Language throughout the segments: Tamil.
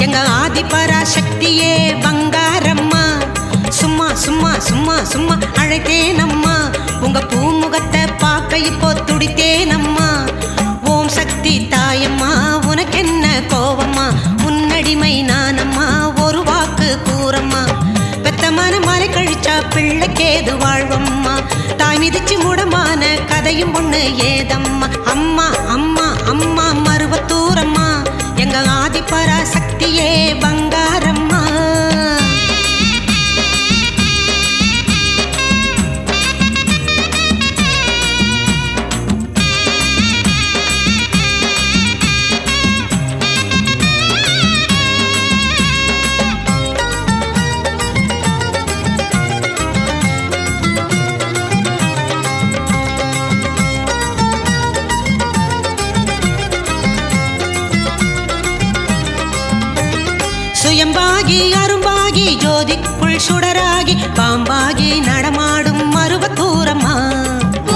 எங்க ஆதிபராசக்தியே பங்காரம்மா. சும்மா சும்மா சும்மா சும்மா அழைத்தேனம்மா, உங்க பூமுகத்தை பார்க்க இப்போ துடித்தேனம்மா. ஓம் சக்தி தாயம்மா உனக்கென்ன கோவம்மா, உன்னடிமை நானம்மா ஒரு வாக்கு கூறம்மா. பெத்தமான மலை கழிச்சா பிள்ளைக்கேது வாழ்வம்மா, தாய் மிதிச்சு முடமான கதையும் ஒண்ணு ஏதம்மா. அம்மா அம்மா அம்மா மருவத்தூரம்மா, எங்க ஆதிபராசக்தியே பங்காரம்மா. சுயம்பாகி அரும்பாகி ஜோதிக்குள் சுடராகி பாம்பாகி நடமாடும் மருவத்தூரம்மா.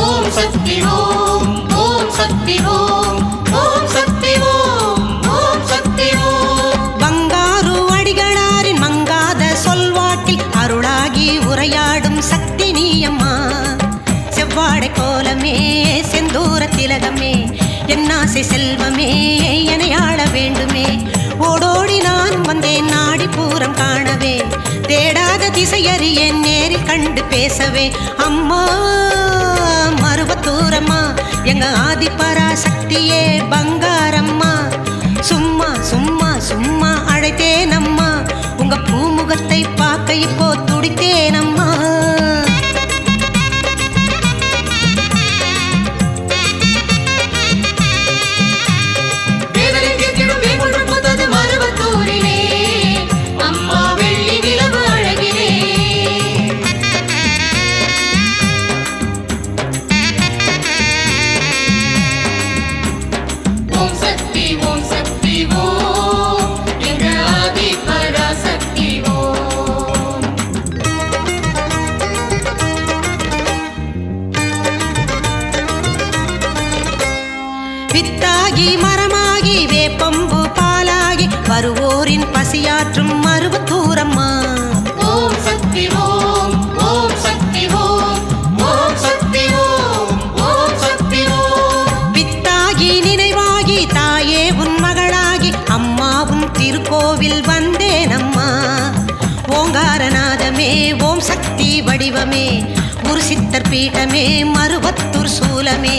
ஓம் சக்தி ஓம், ஓம் சக்தி ஓம், ஓம் சக்தி ஓம், ஓம் சக்தி ஓம். பங்காரு அடிகளாரின் மங்காத சொல்வாட்டில் அருளாகி உரையாடும் சக்தி நீயம்மா. செவ்வாடை கோலமே செந்தூர திலகமே, என்னாசை செல்வமே எனையாள வேண்டுமே. ஓடோடி நான் வந்தேன் நாடி பூரம் காணவே, தேடாத திசையறியேன் நேரில் கண்டு பேசவே. அம்மா மருவத்தூரம்மா, எங்க ஆதிபராசக்தியே பங்காரம்மா. சும்மா சும்மா சும்மா அழைத்தேனம்மா, உங்க பூமுகத்தை பார்க்க இப்போ துடித்தேனம்மா. வித்தாகி மரமாகி வேப்பம்பு பாலாகி வருவோரின் பசியாற்றும் மருவத்தூரம்மா. ஓம் சக்தி ஓம், ஓம் சக்தி ஓம், ஓம் சக்தி ஓம், ஓம் சக்தி ஓம். வித்தாகி நினைவாகி தாயே உன் மகளாகி அம்மா உன் திருக்கோவில் வந்தேனம்மா. ஓங்காரநாதமே ஓம் சக்தி வடிவமே, ஒரு சித்தர் பீட்டமே மருவத்தூர் சூலமே.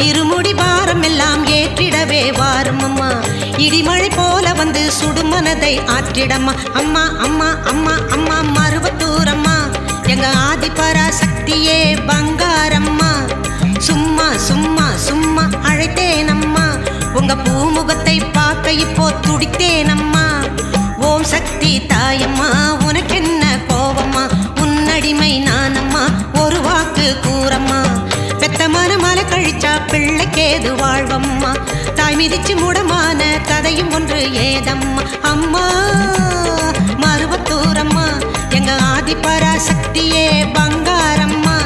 இருமுடி பாரம் எல்லாம் ஏற்றிடவே வாரும் அம்மா, இடிமழை போல வந்து சுடுமனதை ஆற்றிடம்மா. அம்மா அம்மா அம்மா அம்மா மருவத்தூரம்மா, எங்க ஆதிபராசக்தியே பங்காரம்மா. சும்மா சும்மா சும்மா அழைத்தேனம்மா, உங்க பூமுகத்தை பார்க்க இப்போ துடித்தேனம்மா. ஓம் சக்தி தாயம்மா உனக்கென்ன கோவம்மா, உன்னடிமை நானம்மா ஒரு வாக்கு கூறம்மா. பெத்தமான மலை கழிச்சா பிள்ளைக்கேது வாழ்வம்மா, தாய் மிதிச்சு முடமான கதையும் ஒன்று ஏதம்மா. அம்மா மருவத்தூரம்மா, எங்க ஆதிபராசக்தியே பங்காரம்மா.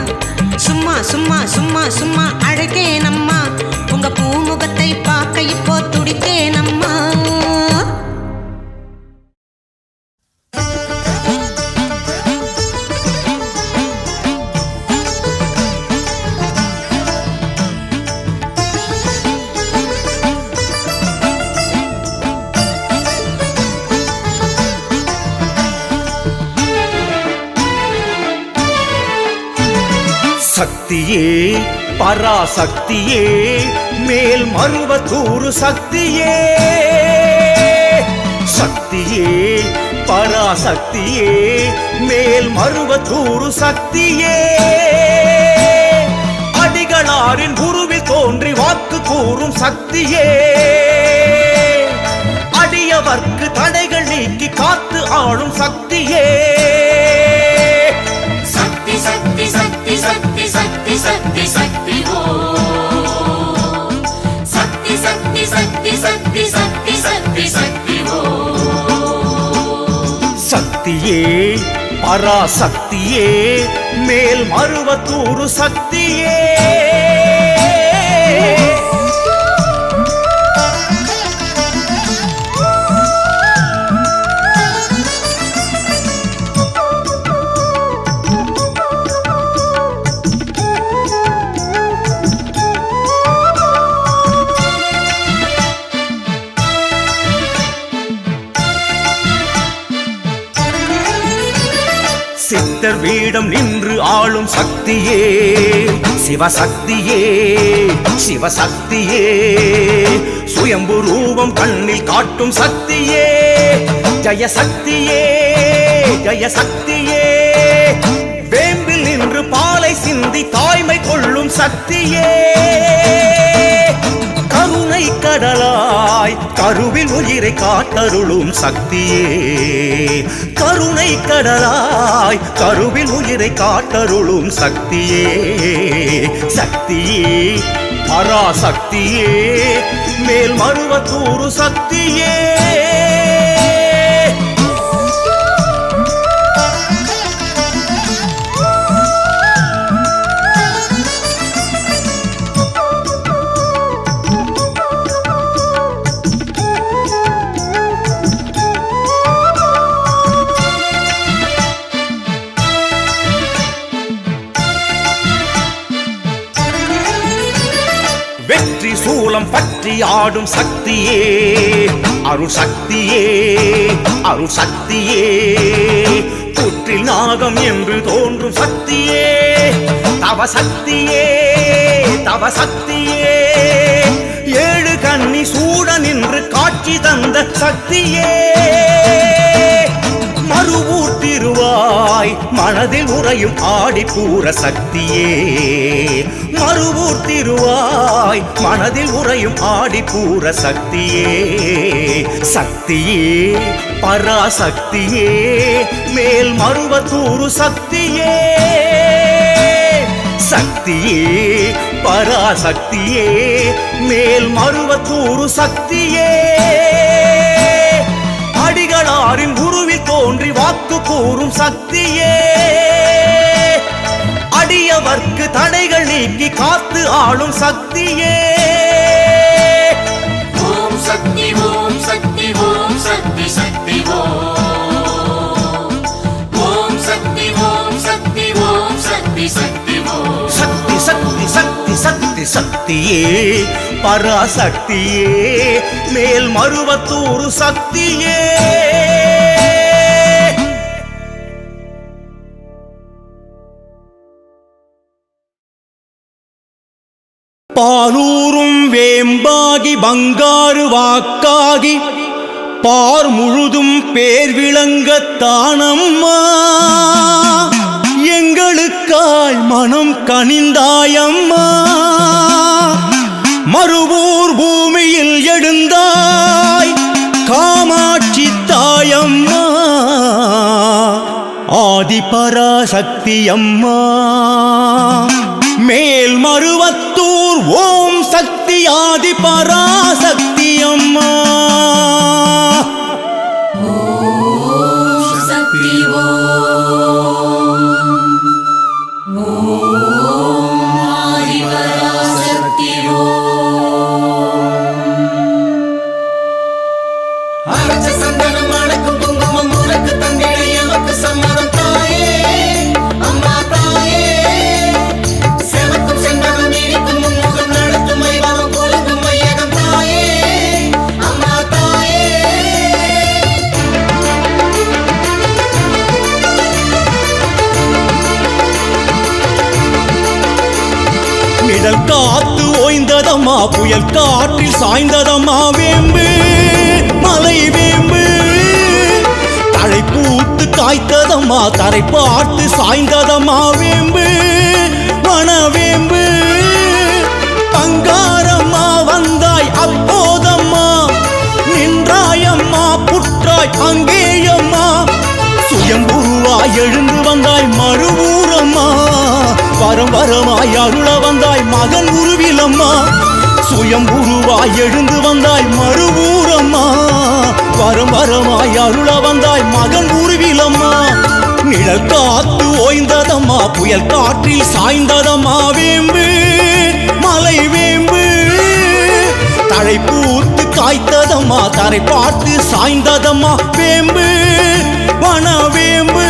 சும்மா சும்மா சும்மா சும்மா அழைத்தேனம்மா, உங்க பூமுகத்தை பார்க்க இப்போ துடித்தேனம்மா. சக்தியே பராசக்தியே மேல் மருவத்தூரு சக்தியே. சக்தியே பராசக்தியே மேல் மருவத்தூரு சக்தியே. அடிகளாரின் குருவில் தோன்றி வாக்கு கூறும் சக்தியே. அடியவர்க்கு தடைகள் நீக்கி காத்து ஆளும் சக்தியே. சக்தி சக்தி சக்தி சக்தி சக்தி சக்தி சக்தி ஓம். சக்தி சக்தி சக்தி சக்தி சக்தி சக்தி சக்தி ஓம். சக்தியே பராசக்தியே மேல் மருவத்தூரு சக்தியே. ஈஸ்வரர் வீடம் நின்று ஆளும் சக்தியே சிவசக்தியே சிவசக்தியே சுயம்பு ரூபம் கண்ணில் காட்டும் சக்தியே ஜெயசக்தியே ஜெயசக்தியே வேம்பில் நின்று பாலை சிந்தி தாய்மை கொள்ளும் சக்தியே கருணை கடலாய் கருவில் உயிரை காத்தருளும் சக்தியே கருணை கடலாய் கருவில் உயிரை காத்தருளும் சக்தியே சக்தியே பராசக்தியே மேல்மருவத்தூர் சக்தியே வெற்றி சூலம் பற்றி ஆடும் சக்தியே அருள் சக்தியே அருள் சக்தியே புற்றில் நாகம் என்று தோன்றும் சக்தியே தவ சக்தியே தவ சக்தியே ஏழு கன்னி சூட நின்று காட்சி தந்த சக்தியே மறுவூர் திருவாய் மனதில் உறையும் ஆடிப்பூர சக்தியே மறுவூர் திருவாய் மனதில் உறையும் ஆடிப்பூர சக்தியே சக்தியே பராசக்தியே மேல் மருவத்தூர் சக்தியே சக்தியே பராசக்தியே மேல் மருவத்தூர் சக்தியே அடிகளாரின் குருவில் தோன்றி வாக்கு கூறும் சக்தியே அடியவர்க்கு தடைகள் நீக்கி காத்து ஆளும் சக்தியே ஓம் சக்தி ஓம் சக்தி ஓம் சக்தி சக்தி ஓம் ஓம் சக்தி ஓம் சக்தி ஓம் சக்தி சக்தி ஓம் சக்தி சக்தி சக்தி சக்தி சக்தியே பராசக்தியே மேல் மருவத்தூர் சக்தியே பாலூரும் வேம்பாகி பங்காரு வாக்காகி பார் முழுதும் பேர் விளங்கத்தானம்மா எங்களுக்காய் மனம் கனிந்தாயம்மா மறுவூர் பூமியில் எழுந்தாய் காமாட்சி தாயம்மா ஆதிபராசக்தி அம்மா மேல் மருவத்தூர் ஓம் சக்தி ஆதிபராசக்தி அம்மா ஓம் சக்தி ஓம் ஓம் ஆதிபராசக்தி அரைச்ச சந்தனம் அடக்கும் குங்குமம் உனக்கு தந்திட எமக்கு சம்மதம் தாயே அம்மா தாயே செவக்கும் செந்தனம் இனிக்கும் முன்முகம் நடத்தும் வைபவம் கொழுந்தும் மையகம் தாயே அம்மா தாயே நிழல் காத்து ஓய்ந்ததம்மா புயல் காற்றில் சாய்ந்ததம்மா வேம்பு மலை வேம்பு தழை பூத்து காய்த்ததம்மா தரை பார்த்து சாய்ந்ததம்மா வேம்பு வனவேம்பு பங்காரம்மா வந்தாய் அப்போதம்மா நின்றாயம்மா புற்றாய் அங்கேயம்மா சுயம்புருவாய் எழுந்து வந்தாய் மறுவூரம்மா வரம் வரமாய் அருள வந்தாய் மகன் உருவிலம்மா சுயம்புருவாய் எழுந்து வந்தாய் மறுவூரம்மா வரம் வரமாய் அருள வந்தாய் மகன் உருவிலம்மா நிழல் காத்து ஓய்ந்ததம்மா புயல் காற்றில் சாய்ந்ததம்மா வேம்பு மலை வேம்பு தழை பூத்து காய்த்ததம்மா தரை பார்த்து சாய்ந்ததம்மா வேம்பு வனவேம்பு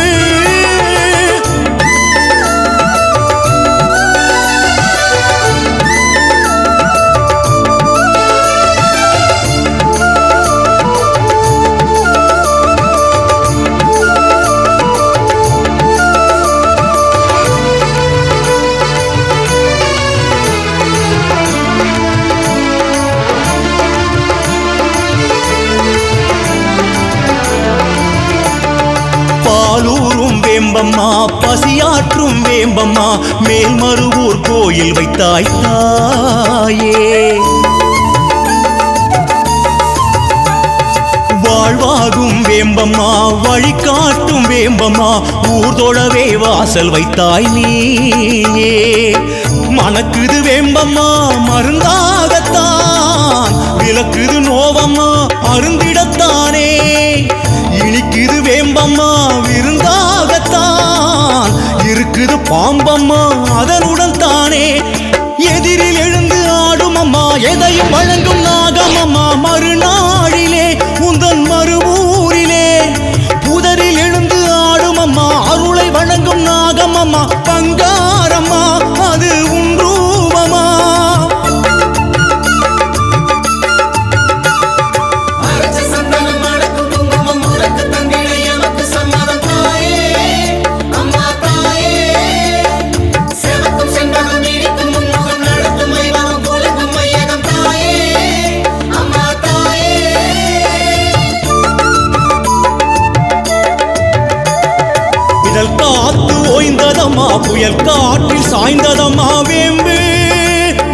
மருவூர் கோயில் வைத்தாய் தாயே. வாழ்வாகும் வேம்பம்மா வழிகாட்டும் வேம்பம்மா ஊர் தொழவே வாசல் வைத்தாய் நீயே. மணக்குது வேம்பம்மா மருந்தாகத்தான், விளக்குது நோவம்மா அருந்திடத்தானே. இனிக்குது வேம்பம்மா விருந்தாகத்தான், இருக்குது பாம்பம்மா அதனுடன் தானே. எதிரில் எழுந்து ஆடும் அம்மா எதையும் வழங்கும் நாகமம்மா மறுநாளிலே உந்தன் மறுவூரிலே. புதரில் எழுந்து ஆடும் அம்மா அருளை வழங்கும் நாகமம்மா பங்காரம்மா அது உன்றூபமா. அரைச்ச சந்தனம் மணக்கும் குங்குமம் உனக்கு தந்திட எமக்கு சம்மதம் தாயே. அம்மா தாயே, செவக்கும் செண்பகம் இனிக்கும் முன்முகம் நடத்தும் மைவகம் குலுங்கும் மையகம் தாயே. அம்மா தாயே, இதழ் காத்து ஓய்ந்ததம்மா புயல் காற்றில் சாய்ந்ததம்மா வேம்பு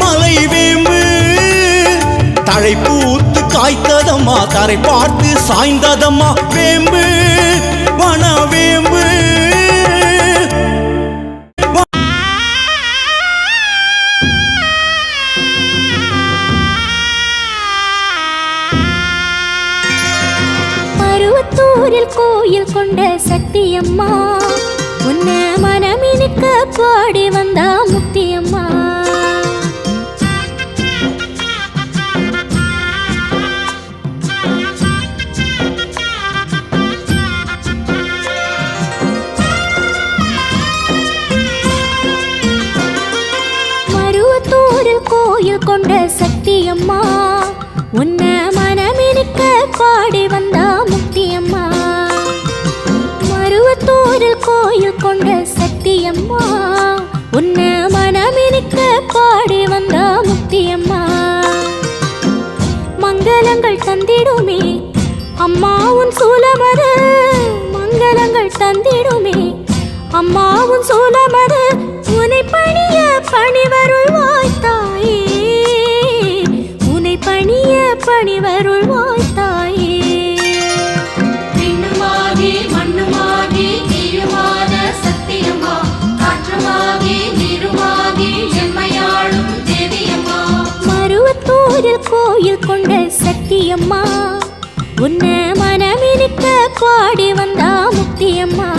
மலை வேம்பு. தழை பூத்து காய்த்ததம்மா தரை பார்த்து சாய்ந்ததம்மா வேம்பு வன வேம்பு. மருவத்தூரில் கோயில் கொண்ட சக்தியம்மா, உன்னை மனமினுக்க பாடி வந்தா முக்தியம்மா. மருவத்தூரில் கோயில் கொண்ட சக்தியம்மா, உன்னை மனமினுக்க பாடி வந்தா முக்தியம்மா. மருவத்தூரில் கோயில் கொண்ட சக்தியம்மா, உன்னை மனமினுக்க பாடி வந்தா முக்தியம்மா. மங்களங்கள் தந்திடுமே அம்மா உன் சூலமது, மங்களங்கள் தந்திடுமே அம்மா உன் சூலமது. உனை பணிய பணிவருள்வாய் தாயே, உனை பணிய பணிவருள்வாய் தாயே. விண்ணுமாகி மண்ணுமாகி நீயுமான சத்தியம்மா, காற்றுமாகி நீருமாகி எம்மையாளும் தேவியம்மா. மருவத்தூரில் கோயில் கொண்ட சக்தியம்மா, உன்னை மனமினுக்க பாடி வந்தா முக்தியம்மா.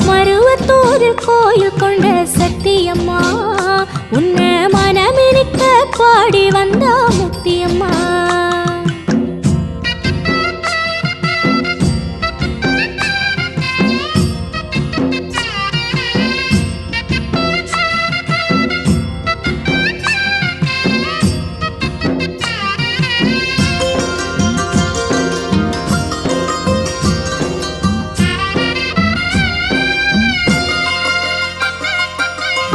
மருவத்தூரில் கோயில் கொண்ட சக்தியம்மா, உன்னை மனமினுக்க பாடி வந்தா முக்தியம்மா.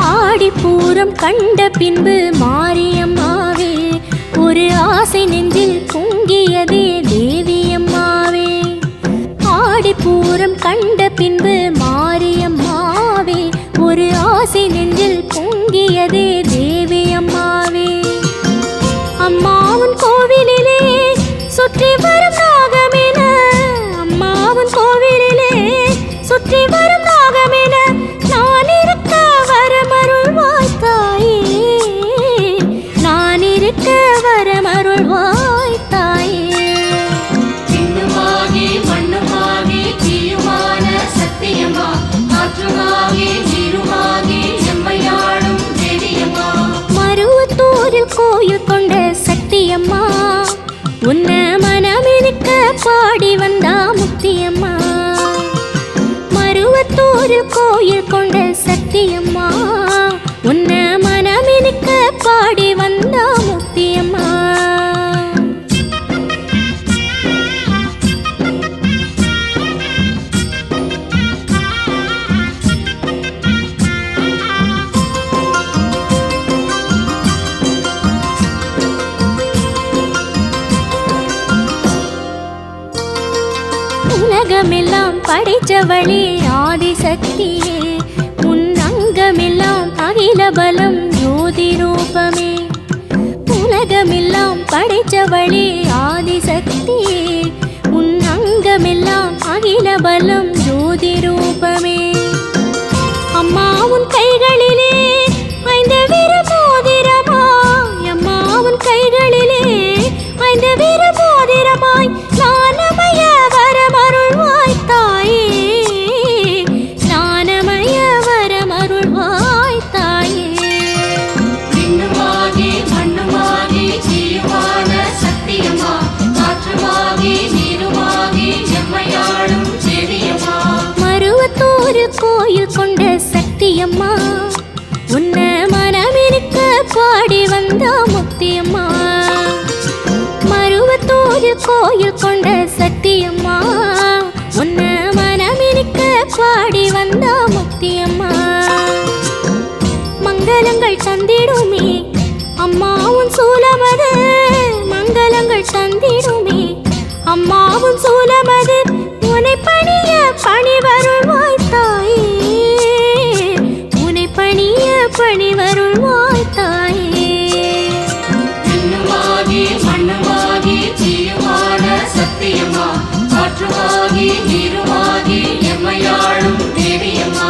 ஆடிப்பூரம் கண்ட பின்பு மாரியம்மாவே, ஒரு ஆசை நெஞ்சில் பொங்கியதே தேவியம்மாவே. ஆடிப்பூரம் கண்ட பின்பு மாரியம்மாவே, ஒரு ஆசை நெஞ்சில் பொங்கியதே தேவியம்மாவே. அம்மாவின் கோவிலிலே சுற்றி வரும் நாகமென, அம்மாவின் கோவிலிலே சுற்றி வரும் நாகமென நான் இருக்க வரமருள்வாய் தாயே, நான் இருக்க வரமருள்வாய் தாயே. விண்ணுமாகி மண்ணுமாகி நீயுமான சத்தியம்மா, காற்றுமாகி நீருமாகி எம்மையாளும் தேவியம்மா. மருவத்தூரில் கோயில் கொண்ட சக்தியம்மா, உன்னை மனமினுக்க பாடி வந்தா முக்தியம்மா. மருவத்தூரில் கோயில் கொண்ட சக்தியம்மா, உன்னை மனமினுக்க பாடி வந்தா முக்தியம்மா. உலகமெல்லாம் படைச்சவளே ஆதிசக்தியே, உன் அங்கமெல்லாம் மங்களம் ஜோதி ரூபமே அம்மா உன் கைகளிலே 5 விரல் மோதிரமாய் அம்மா உன் கைகளிலே 5 விரல் மோதிரமாய் ஞானமய வரமருள்வாய் தாயே ஞானமய வரமருள்வாய் தாயே விண்ணுமாகி மண்ணுமாகி ஜீவான சத்தியமா காற்றுமாகி நீருமாகி எம்மையாளும் செடியம்மா மருவத்தூரில் கோயில் கொண்ட சக்தியம்மா உன்னை மனமிருக்க பாடி வந்தா முக்தியம்மா மருவத்தூரில் கோயில் கொண்ட சக்தியம்மா உன்னை மனமிருக்க பாடி வந்தா முக்தியம்மா மங்களங்கள் தந்திடுமே அம்மாவும் சூலமது மங்களங்கள் தந்திடுமே அம்மாவும் சூலமது உனை பணிய பணிவருள்வாய் தாயே உனை பணிய பணிவருள்வாய் தாயே விண்ணுமாகி மண்ணுமாகி ஜீவான சத்தியமா காற்றுமாகி நீருமாகி எம்மையாளும் தேவியம்மா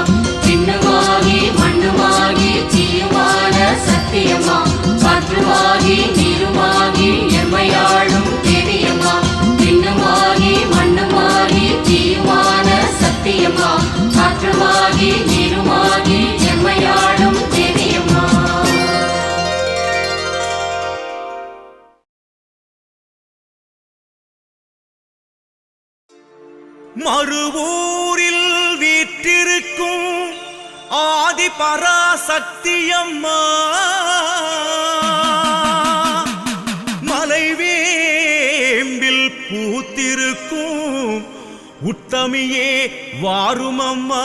விண்ணுமாகி மண்ணுமாகி ஜீவான சத்தியம்மா காற்றுமாகி நீருமாகி எம்மையாளும் தேவியம்மா விண்ணுமாகி மண்ணுமாகி ஜீவான சத்தியம்மா காற்றுமாகி நீருமாகி எம்மையாளும் தேவியம்மா மறுவூரில் வீற்றிருக்கும் ஆதி பராசக்தியம்மா மலைவேம்பில் பூத்திருக்கும் உத்தமியே வாருமம்மா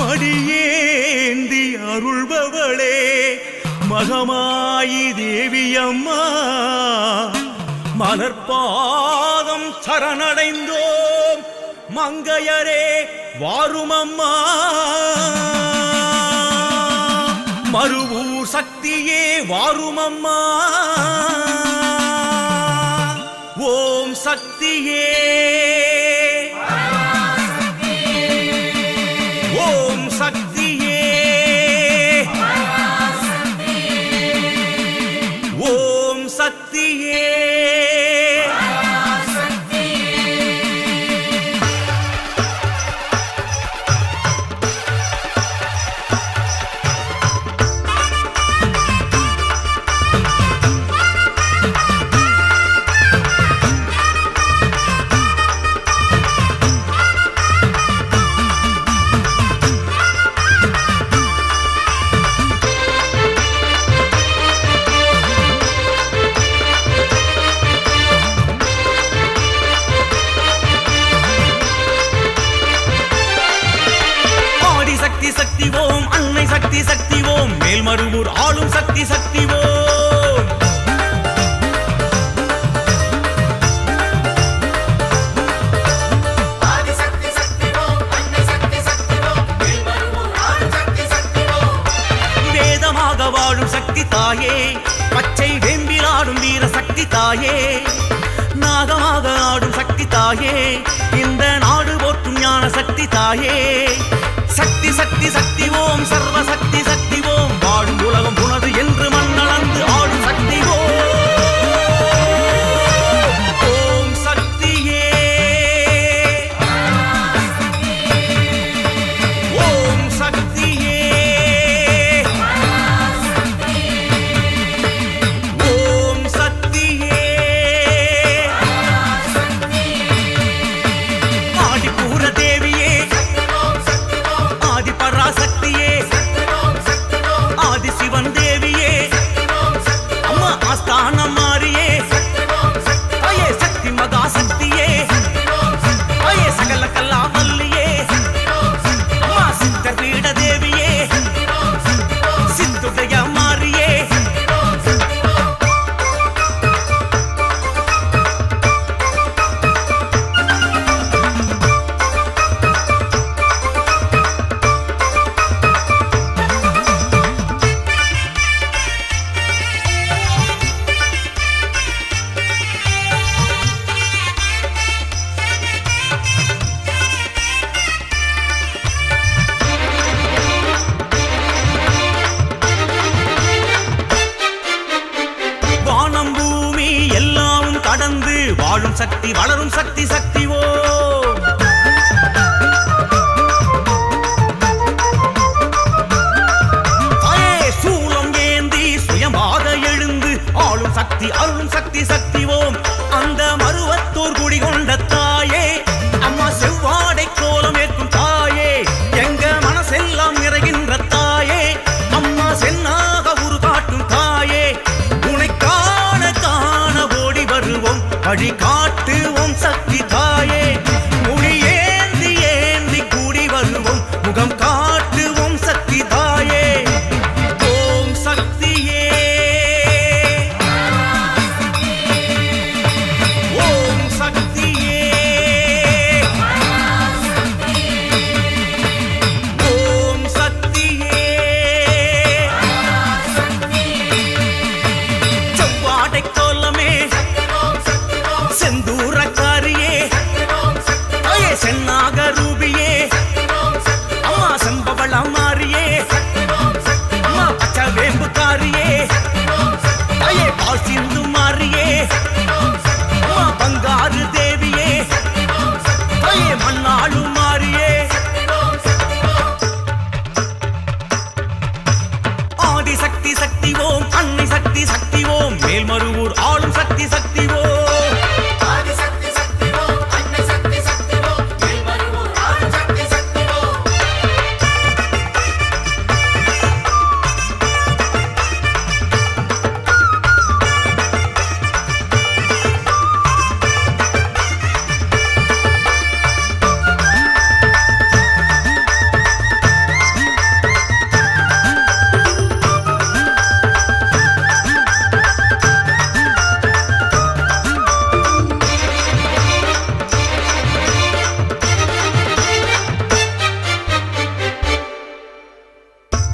மடியேந்தி அருள்பவளே மகமாயி தேவியம்மா மலர்பாதம் சரணடைந்தோம் மங்கையரே வாருமம்மா மறுவூர் சக்தியே வாருமம்மா ஓம் சக்தியே ஓம் சக்தியே ஓம் சக்தியே சக்தி ஓம் அன்னை சக்தி சக்தி ஓம் மேல்மருவூர் ஆளும் சக்தி சக்தி ஓம் ஆதிசக்தி சக்தி ஓம் அன்னை சக்தி சக்தி ஓம் மேல்மருவூர் ஆளும் சக்தி சக்தி ஓம் வேதமாக வாழும் சக்தி தாயே பச்சை வெம்பிலாடும் வீர சக்தி தாயே நாகமாக ஆடும் சக்தி தாயே இந்த நாடு போற்றும் ஞான சக்தி தாயே சக்தி சக்தி சக்தி ஓம் சர்வ சக்தி சக்தி ஓம் வாழும் உலகம் உனது என்று மண்ணளந்து ஆடும் சக்தி ஓம் சக்தியே ஓம் சக்தியே ஓம் சக்தியே ஆதிபூர தேவியே ஆதி பராசக்தி வாழும் சக்தி வளரும் சக்தி சக்தி ஓம் சூலம் ஏந்தி சுயமாக எழுந்து ஆளும் சக்தி அருளும் சக்தி சக்தி ஓம் அந்த மருவத்தூர் குடி கொண்ட தாயே அம்மா செவ்வாடை கோலம் ஏற்கும் தாயே எங்க மனசெல்லாம் நிறைகின்ற தாயே அம்மா சென்னாக உருகாட்டும் தாயே உனை காண காண ஓடி வருவோம் வழி காட்டுவோம் சக்தி தாயே மொழி ஏந்தி ஏந்தி கூடி வருவோம் முகம் காட்டுவோம் சக்தி தாயே ஓம் சக்தியே ஓம் சக்தியே ஓம் சக்தியே செவ்வாடை கோலமே செந்தூரக்காரியே தாயே சென்னாக ரூபியே அம்மா செம்பவளம் மாறியே அம்மா பச்சை வேம்புக்காரியே தாயே பால் சிந்து மாறியே அம்மா பங்காரு தேவியே தாயே மண்ணாளு மாறியே ஆதி சக்தி சக்தி ஓம் அன்னை சக்தி சக்தி ஓம் மேல்மருவூர் ஆளும் சக்தி சக்தி ஓம் ஆதிசக்தி சக்தி ஓம் அன்னை சக்தி சக்தி ஓம் மேல்மருவூர் ஆளும் சக்தி சக்தி ஓம்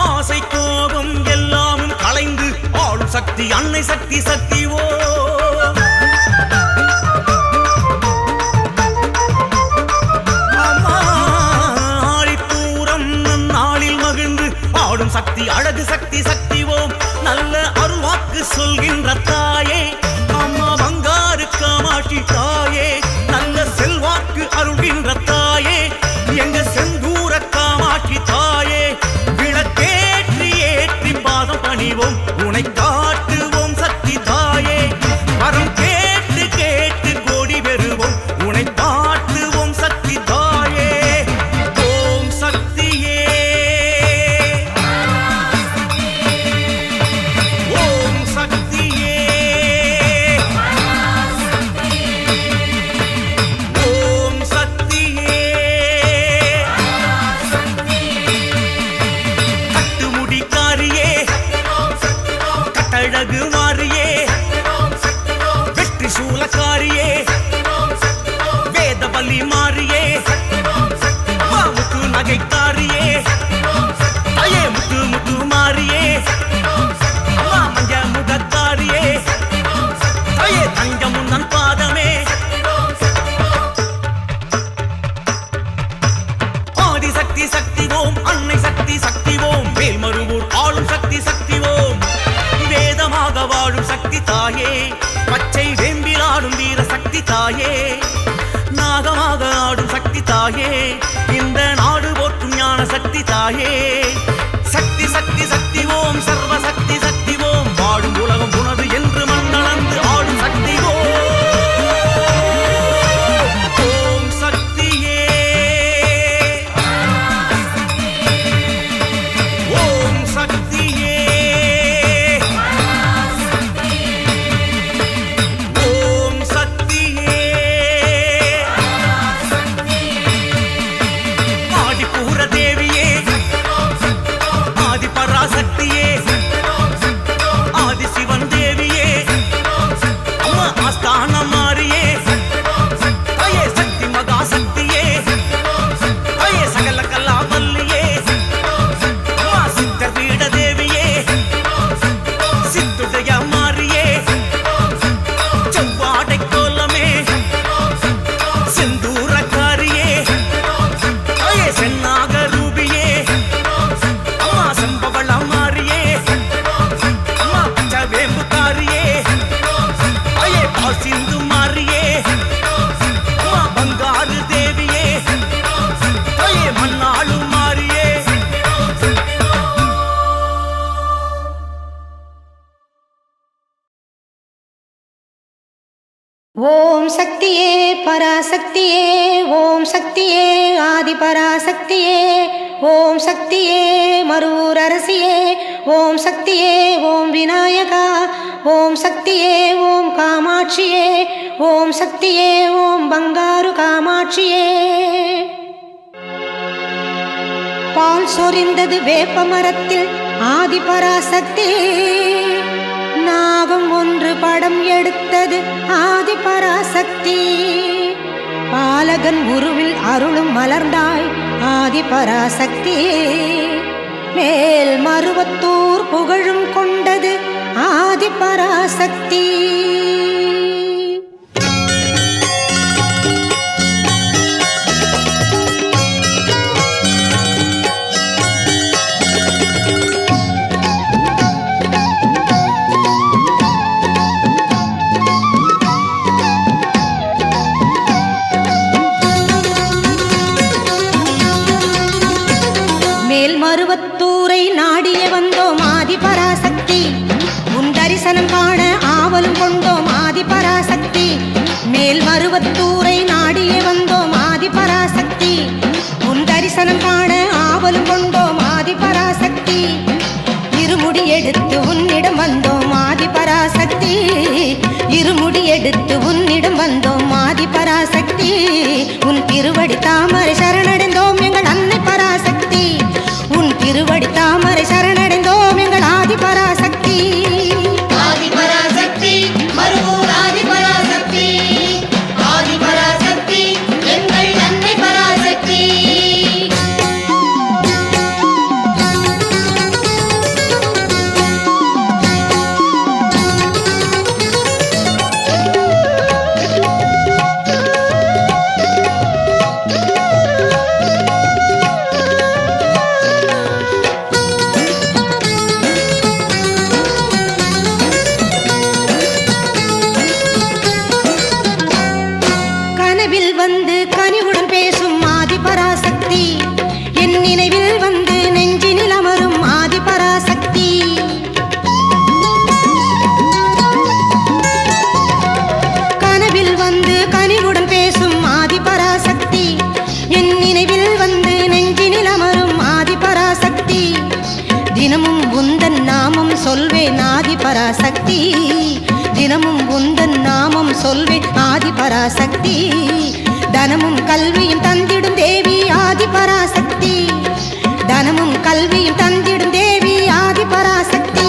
ஆசை கோபம் எல்லாமும் களைந்து ஆளும் சக்தி அன்னை சக்தி சக்தி ஓம் அம்மா ஆழிப்பூரம் நாளில் மகிழ்ந்து ஆடும் சக்தி அழகு சக்தி சக்தி ஓம் நல்ல அருள்வாக்கு சொல்கின்ற தாயே அம்மா பங்காரு காமாட்சி தாயே நல்ல செல்வாக்கு அருள்கின்ற தாயே எங்க செந்தூர காமாட்சி தாயே விளக்கேற்றி ஏற்றி பாதம் பணிவோம் உனை காட்டுவோம் சக்தி தாயே வரம் கேட்டு கேட்டு கோடி பெறுவோம் உனை காட்டுவோம் சக்தி தாயே ஓம் சக்தியே ஓம் சக்தியே ஓம் சக்தியே கட்டுமுடிக்காரியே கட்டழகு மாறியே வெற்றி சூலக்காரியே வேதவலி மாறியே முத்து நகைக்காரியே ஐயே முத்து முத்து மாறியே அம்மா மஞ்ச முகக்காரியே ஐயே தங்கம் நன் பாதமே ஆதி சக்தி சக்தி ஓம் அன்னை சக்தி சக்தி ஓம் மேல்மருவூர் ஆளும் சக்தி சக்தி ஓம் வேதமாக வாழும் சக்தி தாயே பச்சை வேம்பில் ஆடும் வீர சக்தி தாயே நாகமாக ஆடும் சக்தி தாயே இந்த நாடு போற்றும் ஞான சக்தி தாயே சக்தி சக்தி சக்தி ஓம் சர்வ சக்தி சக்தி ஓம் வாழும் உலகம் உணர்வு என்று மண்ணளந்து ஆடும் சக்தி ஓம் சக்தியே ஓம் சக்தியே ஓம் சக்தியே ஆதிபூர தேவியே ஆதிபராசக்தியே ஓம் சக்தியே பராசக்தியே, ஓம் சக்தியே ஆதி பராசக்தியே, ஓம் சக்தியே மருவூர் அரசியே, ஓம் சக்தியே ஓம் விநாயகா, ஓம் சக்தியே ஓம் காமாட்சியே, ஓம் சக்தியே ஓம் பங்காரு காமாட்சியே. பால் சொரிந்தது வேப்ப மரத்தில் ஆதி பராசக்தி, நாகம் ஒன்று படம் எடுத்தது ஆதி பராசக்தி, பாலகன் உருவில் அருளும் மலர்ந்தாய் ஆதி பராசக்தி, மேல் மருவத்தூர் புகழும் கொண்டது ஆதி பராசக்தி. மருவத்தூரை நாடிய வந்தோம் ஆதி பராசக்தி, உன் தரிசனம் காண ஆவலும் கொண்டோம் ஆதி பராசக்தி. மேல் மருவத்தூரை நாடிய வந்தோம் ஆதி பராசக்தி, உன் தரிசனம் காண ஆவலும் கொண்டோம் ஆதி பராசக்தி. இருமுடி எடுத்து உன்னிடம் வந்தோம் ஆதி பராசக்தி, இருமுடி எடுத்து உன்னிடம் வந்தோம் ஆதி பராசக்தி. உன் திருவடி தாமரை சரணடைந்தோம் எங்கள் அன்னை பராசக்தி, உன் திருவடி தாமரை சரணடைந்தோம் எங்கள் ஆதி பராசக்தி. ஆதி பராசக்தி மருவூர் ஆதி பராசக்தி, ஆதி பராசக்தி எங்கள் அன்னை பராசக்தி. கனவில் வந்து கனிவுடன் பேசும் ஆதி பராசக்தி, என் நினைவில் வந்து நெஞ்சினில் அமரும் ஆதி பராசக்தி. கனவில் வந்து கனிவுடன் பேசும் ஆதி பராசக்தி, என் நினைவில் வந்து நெஞ்சினில் அமரும் ஆதி பராசக்தி. தினமும் உந்தன் நாமம் சொல்வேன் ஆதி பராசக்தி, தினமும் உந்தன் நாமம் சொல்வேன் ஆதி பராசக்தி. தனமும் கல்வியும் தந்திடும் தேவி ஆதி பராசக்தி, தனமும் கல்வியும் தந்திடும் தேவி ஆதி பராசக்தி.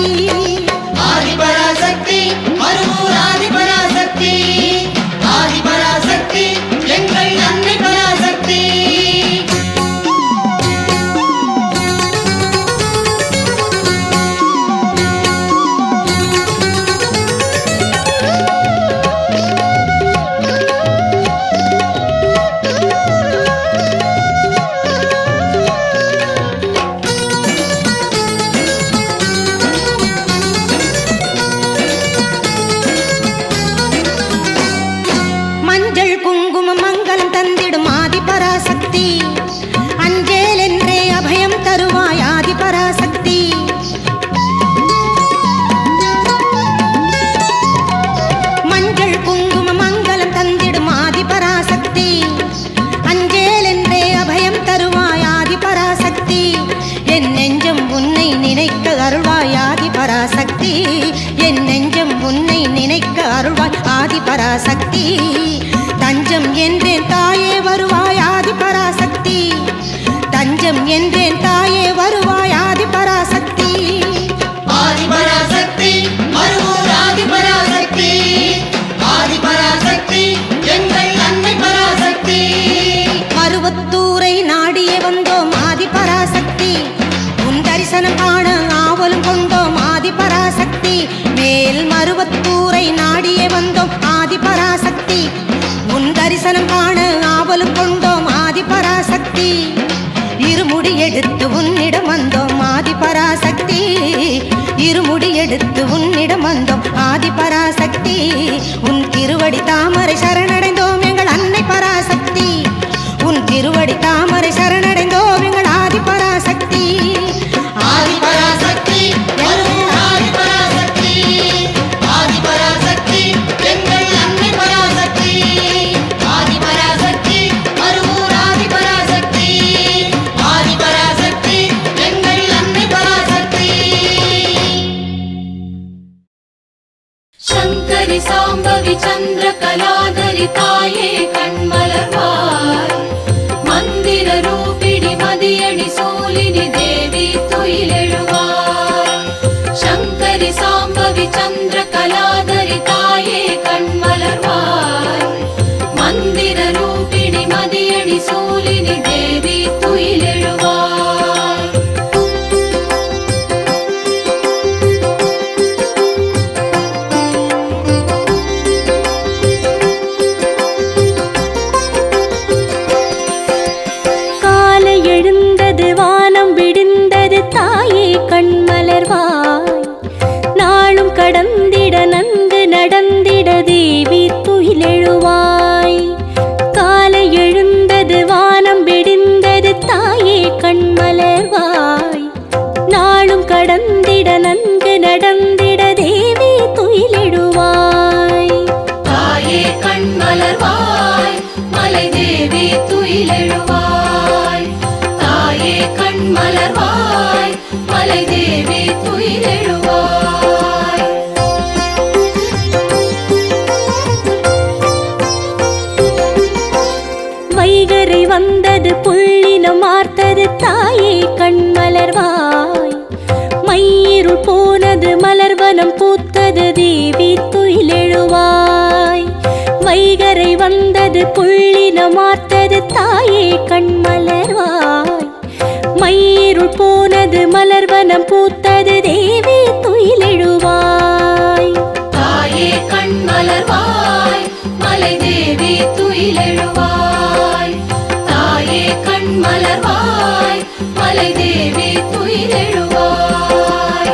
ஆதி பராசக்தி மருவூர் ஆதி பராசக்தி, ஆதி பராசக்தி எங்கள் அன்னை பராசக்தி. மஞ்சள் குங்குமம் மங்களம் தந்திடும் ஆதி பராசக்தி, அஞ்சேல் என்றே அபயம் தருவாய் ஆதி பராசக்தி. மஞ்சள் குங்குமம் மங்களம் தந்திடும் ஆதி பராசக்தி, அஞ்சேல் என்றே அபயம் தருவாய் ஆதி பராசக்தி. என் நெஞ்சம் உன்னை நினைக்க அருள்வாய் ஆதி பராசக்தி, என் நெஞ்சம் உன்னை நினைக்க அருள்வாய் ஆதி பராசக்தி. தஞ்சம் என்றேன் தாயே வருவாய் ஆதி பராசக்தி, தஞ்சம் என்றேன் தாயே வருவாய் ஆதி பராசக்தி. ஆதி பராசக்தி மருவூர் ஆதி பராசக்தி, ஆதி பராசக்தி எங்கள் அன்னை பராசக்தி. மருவத்தூரை நாடியே வந்தோம் ஆதி பராசக்தி, உன் தரிசனம் காண ஆவலும் கொண்டோம் ஆதி பராசக்தி. மேல் மருவத்தூரை நாடியே வந்தோம் ஆதி பராசக்தி, உன் தரிசனம் காண ஆவலும் கொண்டோம் ஆதி பராசக்தி. இருமுடி எடுத்து உன்னிடம் வந்தோம் ஆதி பராசக்தி, இருமுடி எடுத்து உன்னிடம் வந்தோம் ஆதி பராசக்தி. உன் திருவடி தாமரை சரணடைந்தோம் எங்கள் அன்னை பராசக்தி, உன் திருவடி தாமரை சரணடைந்தோம் எங்கள் ஆதி பராசக்தி. ஆதி பராசக்தி மருவூர் ஆதி பராசக்தி, ஆதி பராசக்தி எங்கள் அன்னை பராசக்தி. शङ्करि साम्बवि चन्द्रकलाधरि ताये कण्मलर्वाय मन्दिररूपिणि मदियणि सूलिनि देवी तुयिलेळुवाय शङ्करि साम्बवि चन्द्रकलाधरि ताये कण्मलर्वाय मन्दिररूपिणि मदियणि सूलिनि देवी तुयिलेळुवाय கடந்திட நன்கு நடந்திட தேவி துயிலெழுவாய் காலை எழுந்தது வானம் விடிந்தது தாயே கண்மலர்வாய் நாளும் கடந்திட நன்கு நடந்திட தேவி துயிலெழுவாய் தாயே கண்மலர்வாய் மலை தேவி துயிலெழுவாய் தாயே கண்மலர்வாய் மலை தேவி துயிலெழுவாய் வைகரை வந்தது புள்ளினம் மார்த்தது தாயே கண்மலர்வாய் மயிரும் போனது மலர்வனம் பூத்தது தேவி துயிலெழுவாய் வைகரை வந்தது புள்ளினம் மார்த்தது தாயே கண்மலர்வாய் மயிரும் போனது மலர்வனம் பூத்தது தேவி துயிலெழுவாய் தாயே கண்மலர்வாய் மலை தேவி துயிலெழுவாய் தாயே கண்மலர்வாய் மலை தேவி துயிலெழுவாய்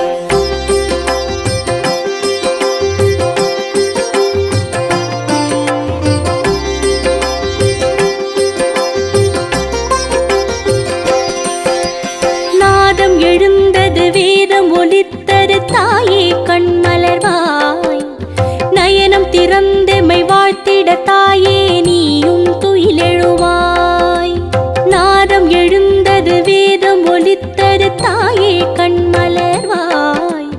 நாதம் எழுந்தது வேதம் ஒலித்தது தாயே கண்மலர்வாய் நயனம் திறந்தெமை வாழ்த்திட தாயே நீயும் துயிலெழுவாய் நாதம் எழுந்தது வேதம் ஒலித்தது தாயே கண்மலர்வாய்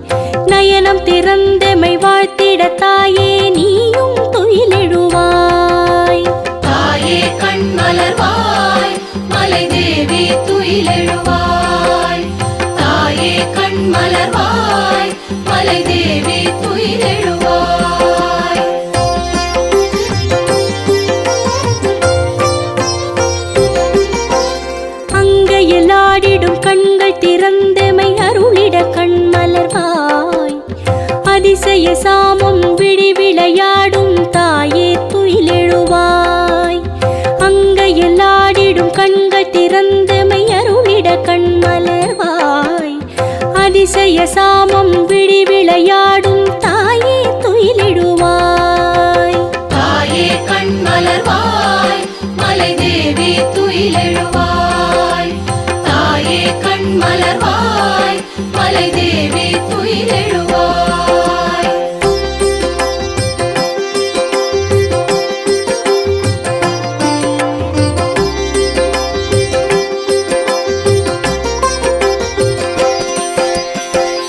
நயனம் திறந்தெமை வாழ்த்திட தாயே நீயும் துயிலெழுவாய் தாயே கண்மலர்வாய் மலை தேவி துயிலெழுவாய் தாயே கண்மலர்வாய் மலை தேவி துயிலெழுவாய் அங்கையில் ஆடிடும் கண்கள் திறந்தமை அருளிட கண்மலர்வாய் அதிசய சாமம் விழி விளையாடும் தாயே துயிலெழுவாய் அங்கையில் ஆடிடும் கண்கள் திறந்தமை அருளிட கண்மலர்வாய் அதிசய சாமம் விழி விளையாடும் தாயே துயிலெழுவாய் தாயே கண்மலர்வாய் மலை தேவி துயிலெழுவாய் தாயே கண்மலர்வாய் மலை தேவி துயிலெழுவாய்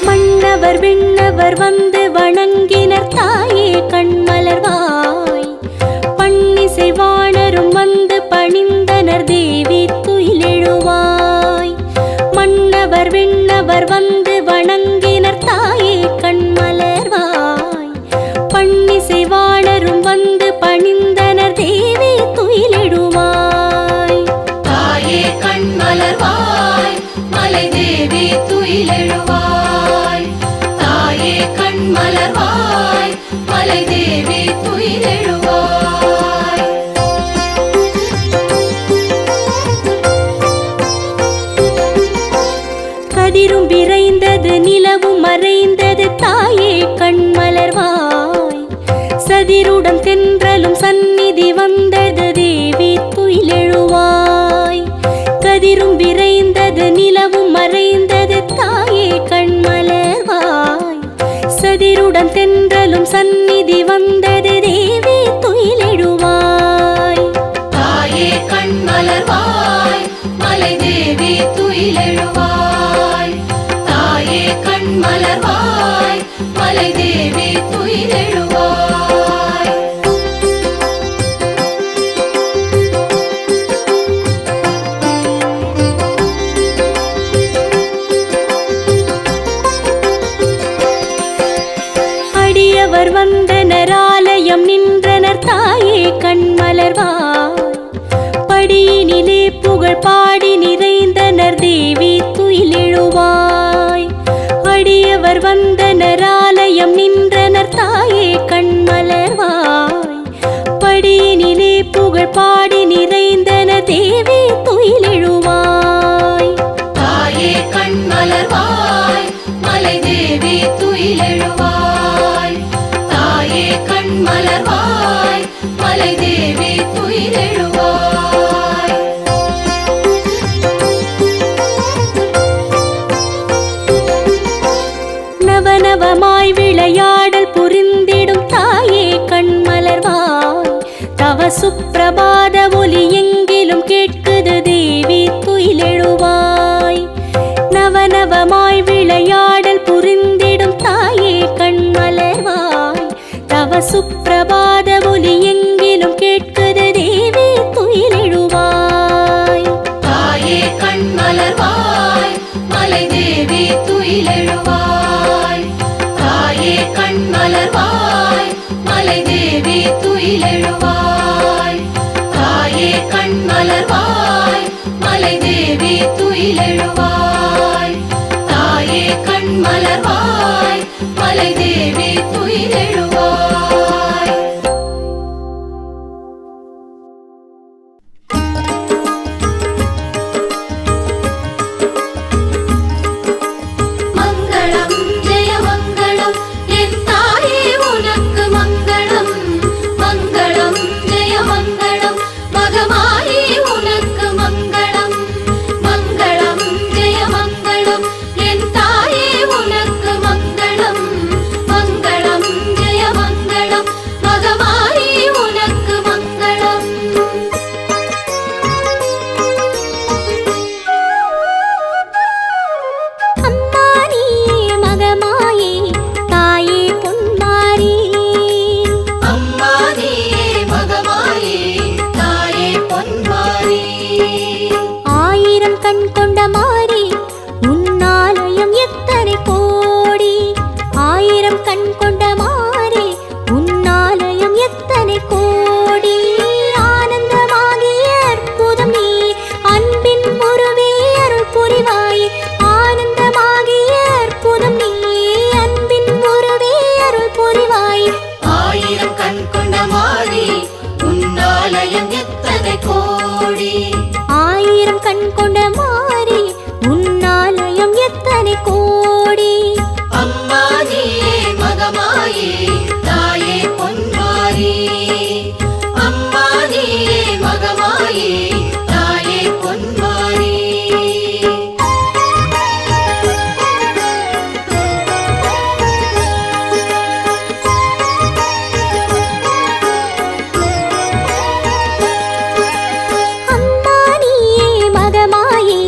மன்னவர் விண்ணவர் வந்து வணங்கினர் தாயே கண்மலர்வாய் பன்னிசை வாணரும் வந்து பணிந்தனர் தேவி துயிலெழுவாய் மன்னவர் விண்ணவர் வந்து வணங்கினர் தாயே கண்மலர்வாய் பன்னிசை வாணரும் வந்து பணிந்தனர் தேவி துயிலெழுவாய் தாயே கண்மலர்வாய் மலை தேவி துயிலெழுவாய் தாயே கண்மலர்வாய் மலை தேவி துயிலெழுவாய் கதிரும் விரைந்தது நிலவும் மறைந்தது தாயே கண்மலர்வாய் சதிருடன் தென்றலும் சந்நிதி வந்தது தேவி துயிலெழுவாய் கதிரும் விரைந்தது நிலவும் மறைந்தது தாயே கண்மலர்வாய் சதிருடன் தென்றலும் சந்நிதி வந்தது தேவி துயிலெழுவாய் தாயே கண்மலர்வாய் மலை தேவி துயிலெழுவாய் தாயே கண்மலர்வாய் மலை தேவி துயிலெழுவாய் வந்தனர் ஆலயம் நின்றனர் தாயே கண்மலர்வாய் படியினிலே புகழ் பாடி நிறைந்தனர் தேவி துயிலெழுவாய் அடியவர் வந்தனர் ஆலயம் நின்றனர் தாயே கண்மலர்வாய் படியினிலே புகழ் பாடி நிறைந்தனர் தேவி துயிலெழுவாய் தாயே கண்மலர்வாய் மலை தேவி துயிலெழுவாய் தாயே கண்மலர்வாய் மலை தேவி துயிலெழுவாய் நவநவமாய் விளையாடல் புரிந்திடும் தாயே கண்மலர்வாய் தவ சுப்பிரபாத ஒலி எங்கிலும் கேட்குது தேவி துயிலெழுவாய் நவநவமாய் விளையாடல் புரிந்திடும் தாயே கண்மலர்வாய் தவ சுப்பிரபாத ஒலி எங்கிலும் கேட்குது தேவி துயிலெழுவாய் தாயே கண்மலர்வாய் மலை தேவி துயிலெழுவாய் தாயே கண்மலர்வாய் மலை தேவி துயிலெழுவாய் தாயே கண்மலர்வாய் மலை தேவி துயிலெழுவாய் தாயே கண்மலர்வாய் மலை தேவி துயிலெழுவாய் மங்களம் ஜெய மங்களம் என் தாயே உனக்கு மங்களம் மங்களம் ஜெய மங்களம் மகமாயி உனக்கு மங்களம் மங்களம் ஜெய மங்களம் என் தாயே உனக்கு மங்களம் மங்களம் ஜெய மங்களம் மகமாயி உனக்கு மங்களம் அம்மா நீயே மகமாயே தாயே பொன்மாரி அம்மா நீயே மகமாயே தாயே பொன்மாரி ஆயிரம் கண் கொண்ட மாரி உன்னாலயம் எத்தனை கோடி ஆயிரம் கண் கொண்ட மாரி உன்னாலயம் எத்தனை கோடி ஆனந்தமாகிய அற்புதம் நீ அன்பின் உருவே அருள் புரிவாய் ஆனந்தமாகிய அற்புதம் நீ அன்பின் உருவே அருள் புரிவாய் ஆயிரம் கண் கொண்ட மாறி உன்னாலயம் எத்தனை கோடி ஆயிரம் கண் கொண்ட மாரி உன்னாலயம் எத்தனை கோடி அம்மா நீயே மகமாயே தாயே பொன்மாரி அம்மா நீயே மகமாயே தாயே பொன்மாரி அம்மா நீயே மகமாயே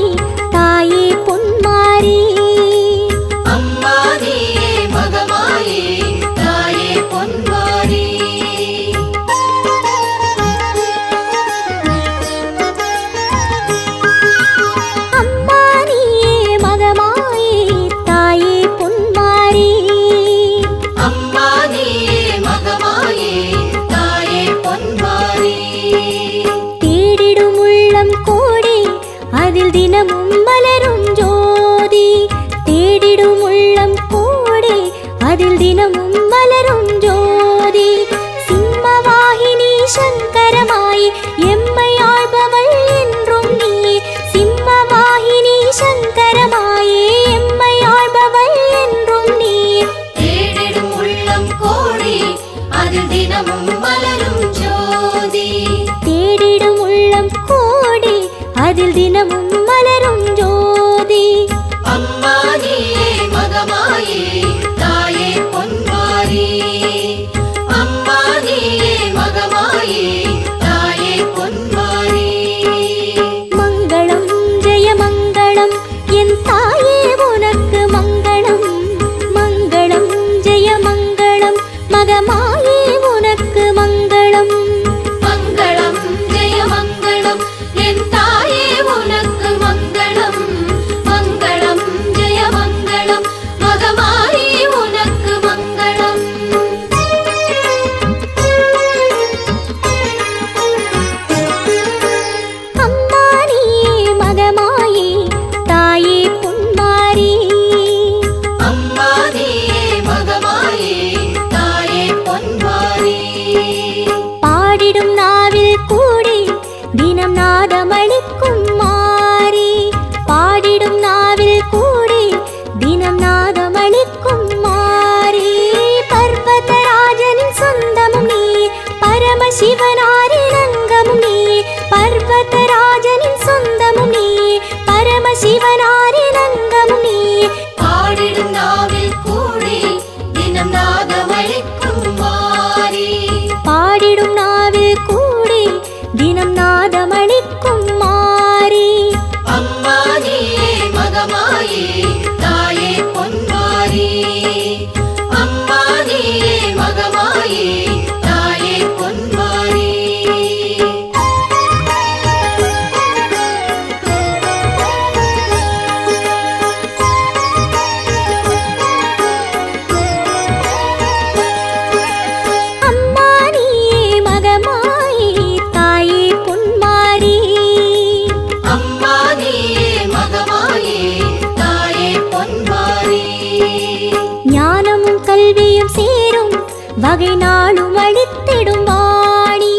வகை நாளும் அளித்திடும் வாணி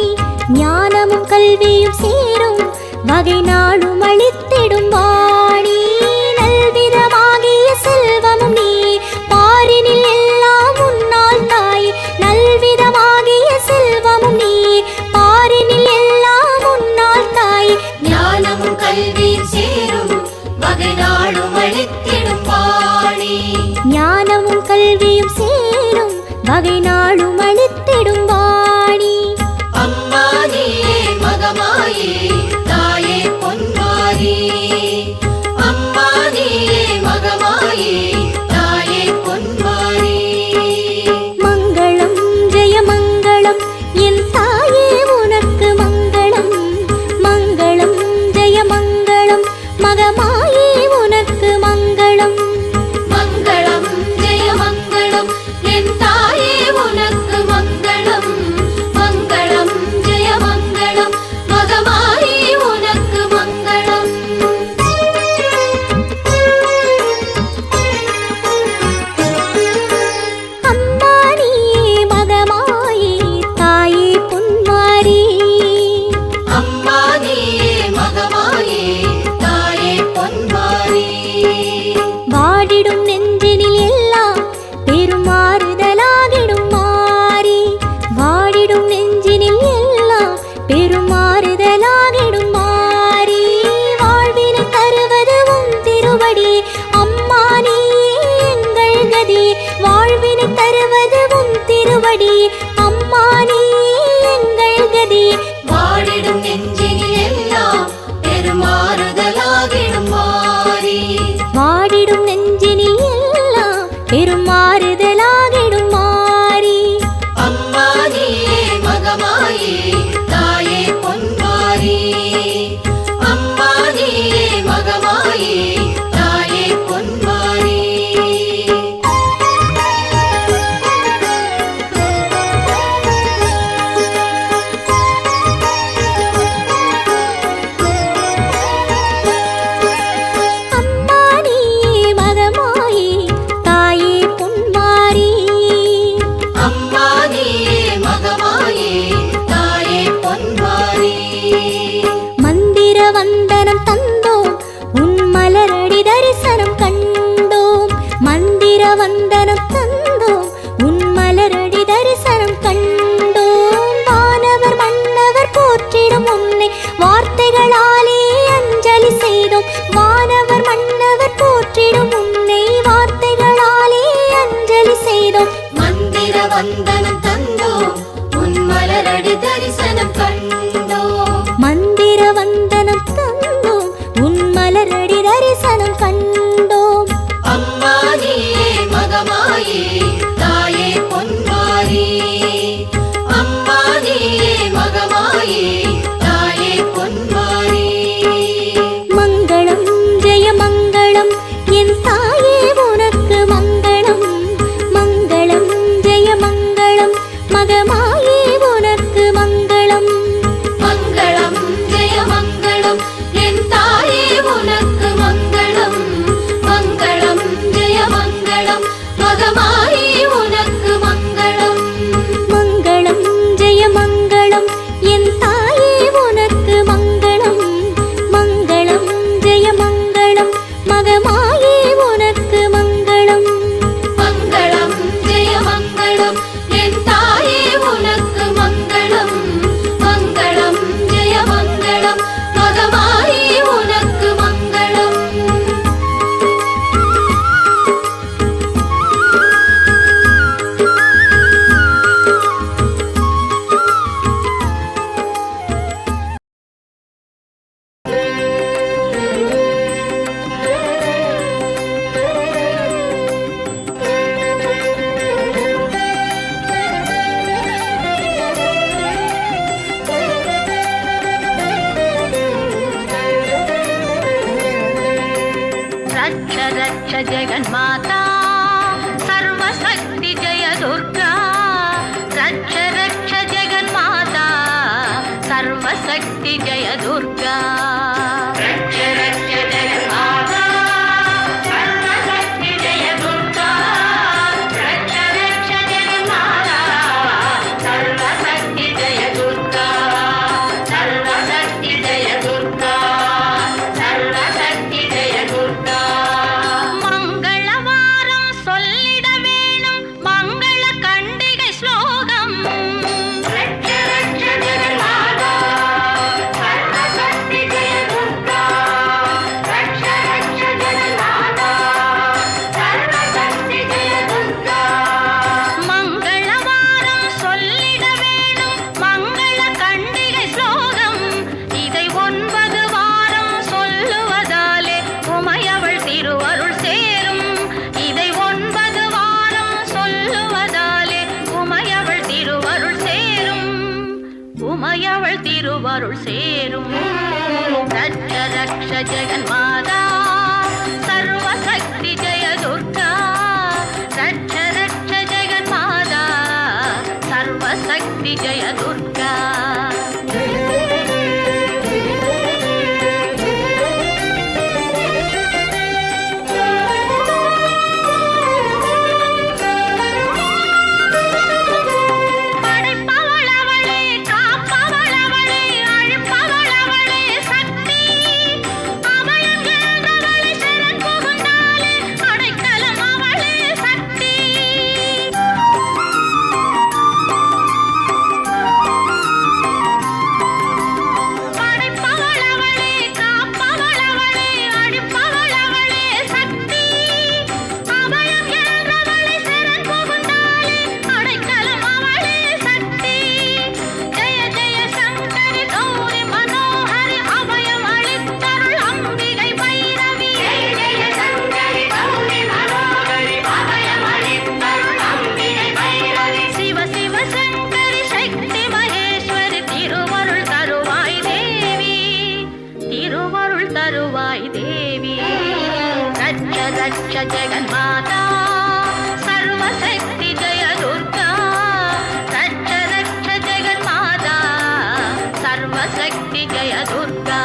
ஞானமும் கல்வியும் சேரும் வகை நாளும் அளித்திடும் வாணி நல்விதமாகிய செல்வமும் நீ பாரினில் எல்லாம் உன்னால் தாய் நல்விதமாகிய செல்வமும் நீ பாரினில் எல்லாம் உன்னால் தாய் ஞானமும் கல்வியும் சேரும் வகை நாளும் அளித்திடும் வாணி ஞானமும் கல்வியும் சேரும் வகை நாளும் அளித்திடும் வாணி அம்மா நீயே மகமாயே தாயே பொன்மாரி அம்மா நீயே மகமாயே தாயே பொன்மாரி மங்களம் ஜெய மங்களம் என் தாயே உனக்கு மங்களம் மங்களம் ஜெய மங்களம் மகமாயே உனக்கு மங்களம் மங்களம் ஜெய மங்களம் என் தாயே உனக்கு மங்களம் மங்களம் ஜெய மங்களம் மகமாயே உனக்கு மங்களம் அம்மா நீயே மகமாயே தாயே பொன்மாரி அம்மா நீயே மகமாயே தாயே பொன்மாரி வாடிடும் நெஞ்சினில் எல்லாம் பெருமாறுதலாகிடும் மாறி வாடிடும் நெஞ்சினில் எல்லாம் பெருமாறுதலாகிடும் மாறி வாழ்வினை தருவது உன் திருவடி அம்மா நீயே எங்கள் கதி வாழ்வினை தருவது உன் திருவடி அம்மா நீயே எங்கள் கதி வாடிடும் நெஞ்சினில் எல்லாம் பெருமாறுதலாகிடும் மாறி வாடிடும் நெஞ்சினில் எல்லாம் பெருமாறுதலாகிடும் மாறி அம்மா நீயே மகமாயே தாயே பொன்மாரி அம்மா நீயே மகமாயே தாயே பொன்மாரி அம்மா நீயே மகமாயே தாயே பொன்மாரி அம்மா நீயே மகமாயே தாயே பொன்மாரி மந்திர வந்தனம் தந்தோம் உன் மலரடி தரிசனம் கண்டோம் மந்திர வந்தனம் தந்தோம் உன் மலரடி தரிசனம் கண்டோம் வானவர் மன்னவர் போற்றிடும் உன்னை வார்த்தைகளாலே அஞ்சலி செய்தோம் வானவர் மன்னவர் போற்றிடும் உன்னை வார்த்தைகளாலே அஞ்சலி செய்தோம் மந்திர வந்தனம் தந்தோம் உன் மலரடி தரிசனம் கண்டோம் மந்திர வந்தனம் தந்தோம் உன் மலரடி தரிசனம் கண்டோம் அம்மா நீயே மகமாயே தாயே பொன்மாரி அம்மா நீயே மகமாயே தாயே பொன்மாரி மங்களம் ஜெய மங்களம் என் தாயே உனக்கு மங்களம் மங்களம் ஜெய மங்களம் மகமாயே உனக்கு மங்களம் மங்களம் ஜெய மங்களம் என் தாயே உனக்கு மங்களம் மங்களம் ஜெய மங்களம் மகமாயே உனக்கு மங்களம் மங்களம் ஜெய மங்களம் என் தாயே உனக்கு மங்களம் மங்களம் ஜெய மங்களம் மகமாயே உனக்கு மங்களம் மங்களம் ஜெய மங்களம் என் தாயே உனக்கு மங்களம் மங்களம் ஜெய மங்களம் மகமாயே உனக்கு மங்களம் रक्ष रक्ष जगन्माता सर्वशक्ति जय दुर्गा रक्ष रक्ष जगन्माता सर्वशक्ति जय दुर्गा रक्ष रक्ष जगन्माता सर्वशक्ति जय दुर्गा रक्ष रक्ष जगन्माता திருவருள் சேரும் ரட்ச ரக்ஷ ஜெகன்மாதா சர்வசக்தி ஜெய துர்கா ரட்ச ரக்ஷ ஜெகன்மாதா சர்வசக்தி ஜெய துர்கா रक्ष जगन्माता सर्वशक्ति जय दुर्गा रक्ष रक्ष जगन्माता सर्वशक्ति जय दुर्गा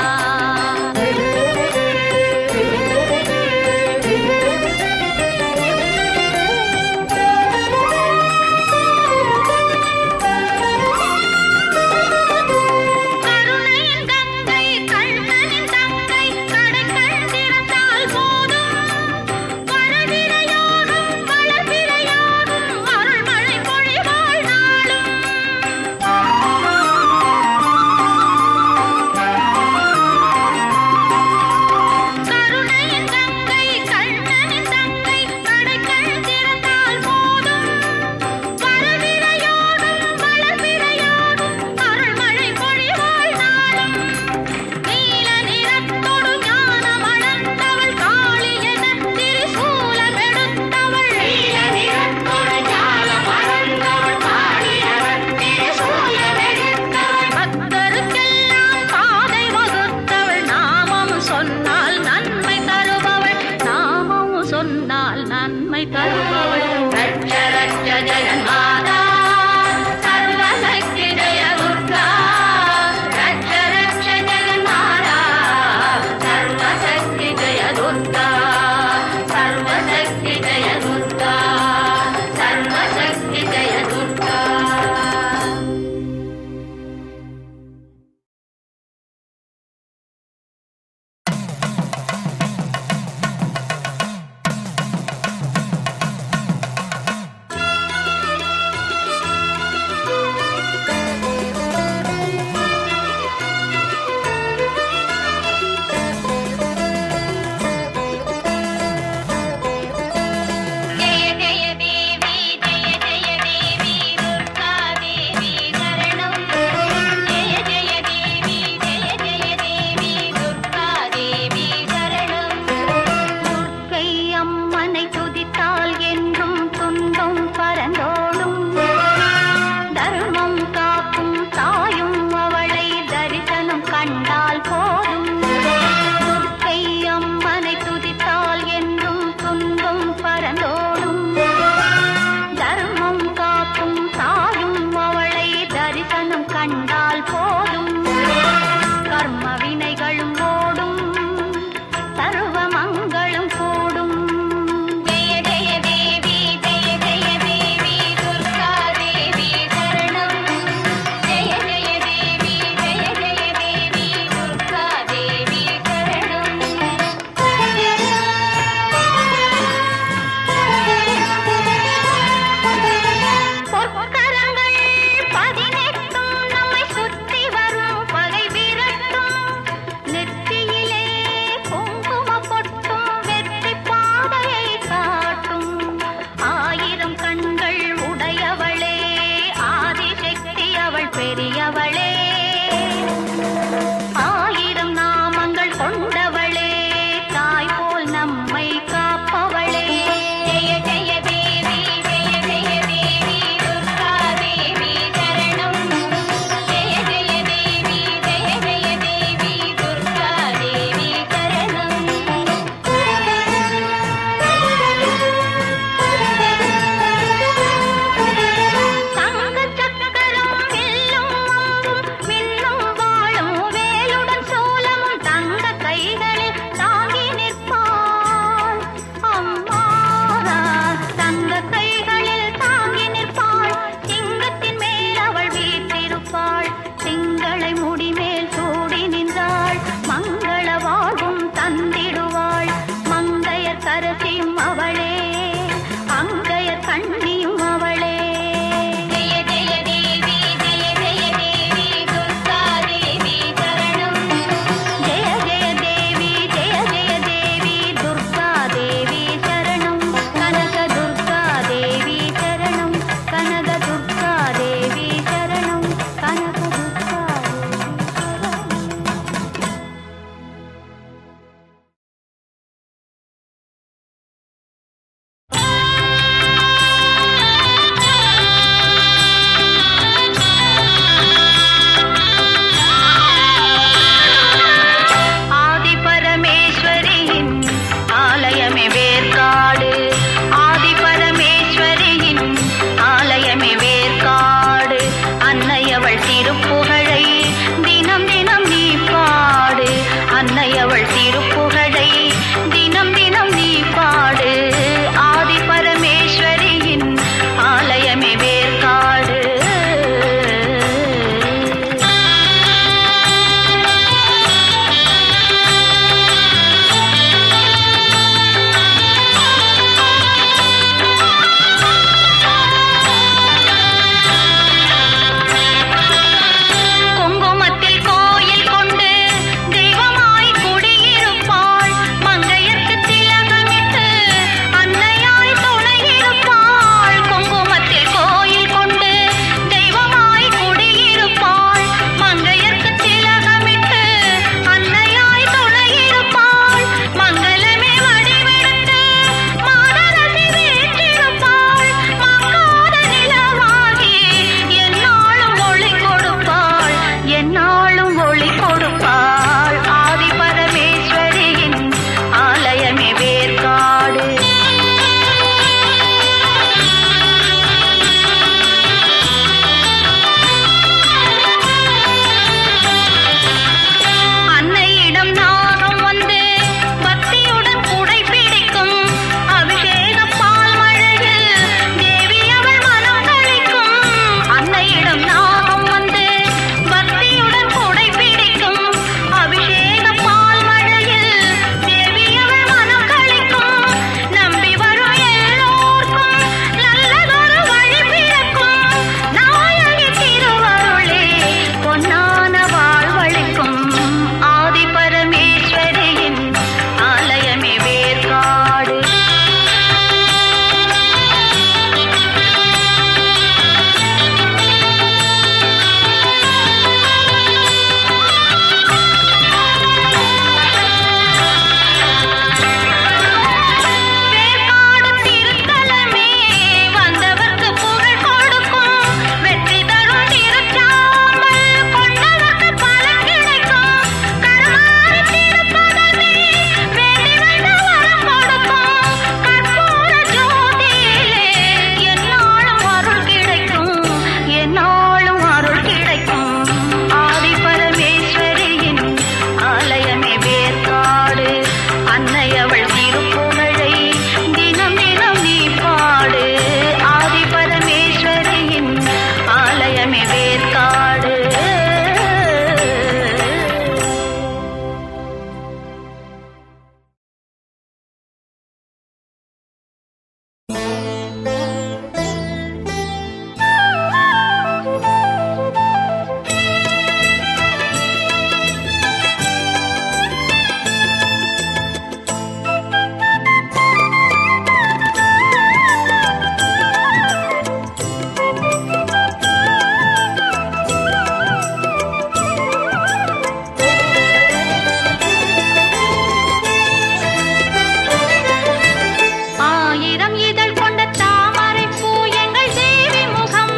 இதழ் கொண்ட தாமரை பூ எங்கள் தேவி முகம்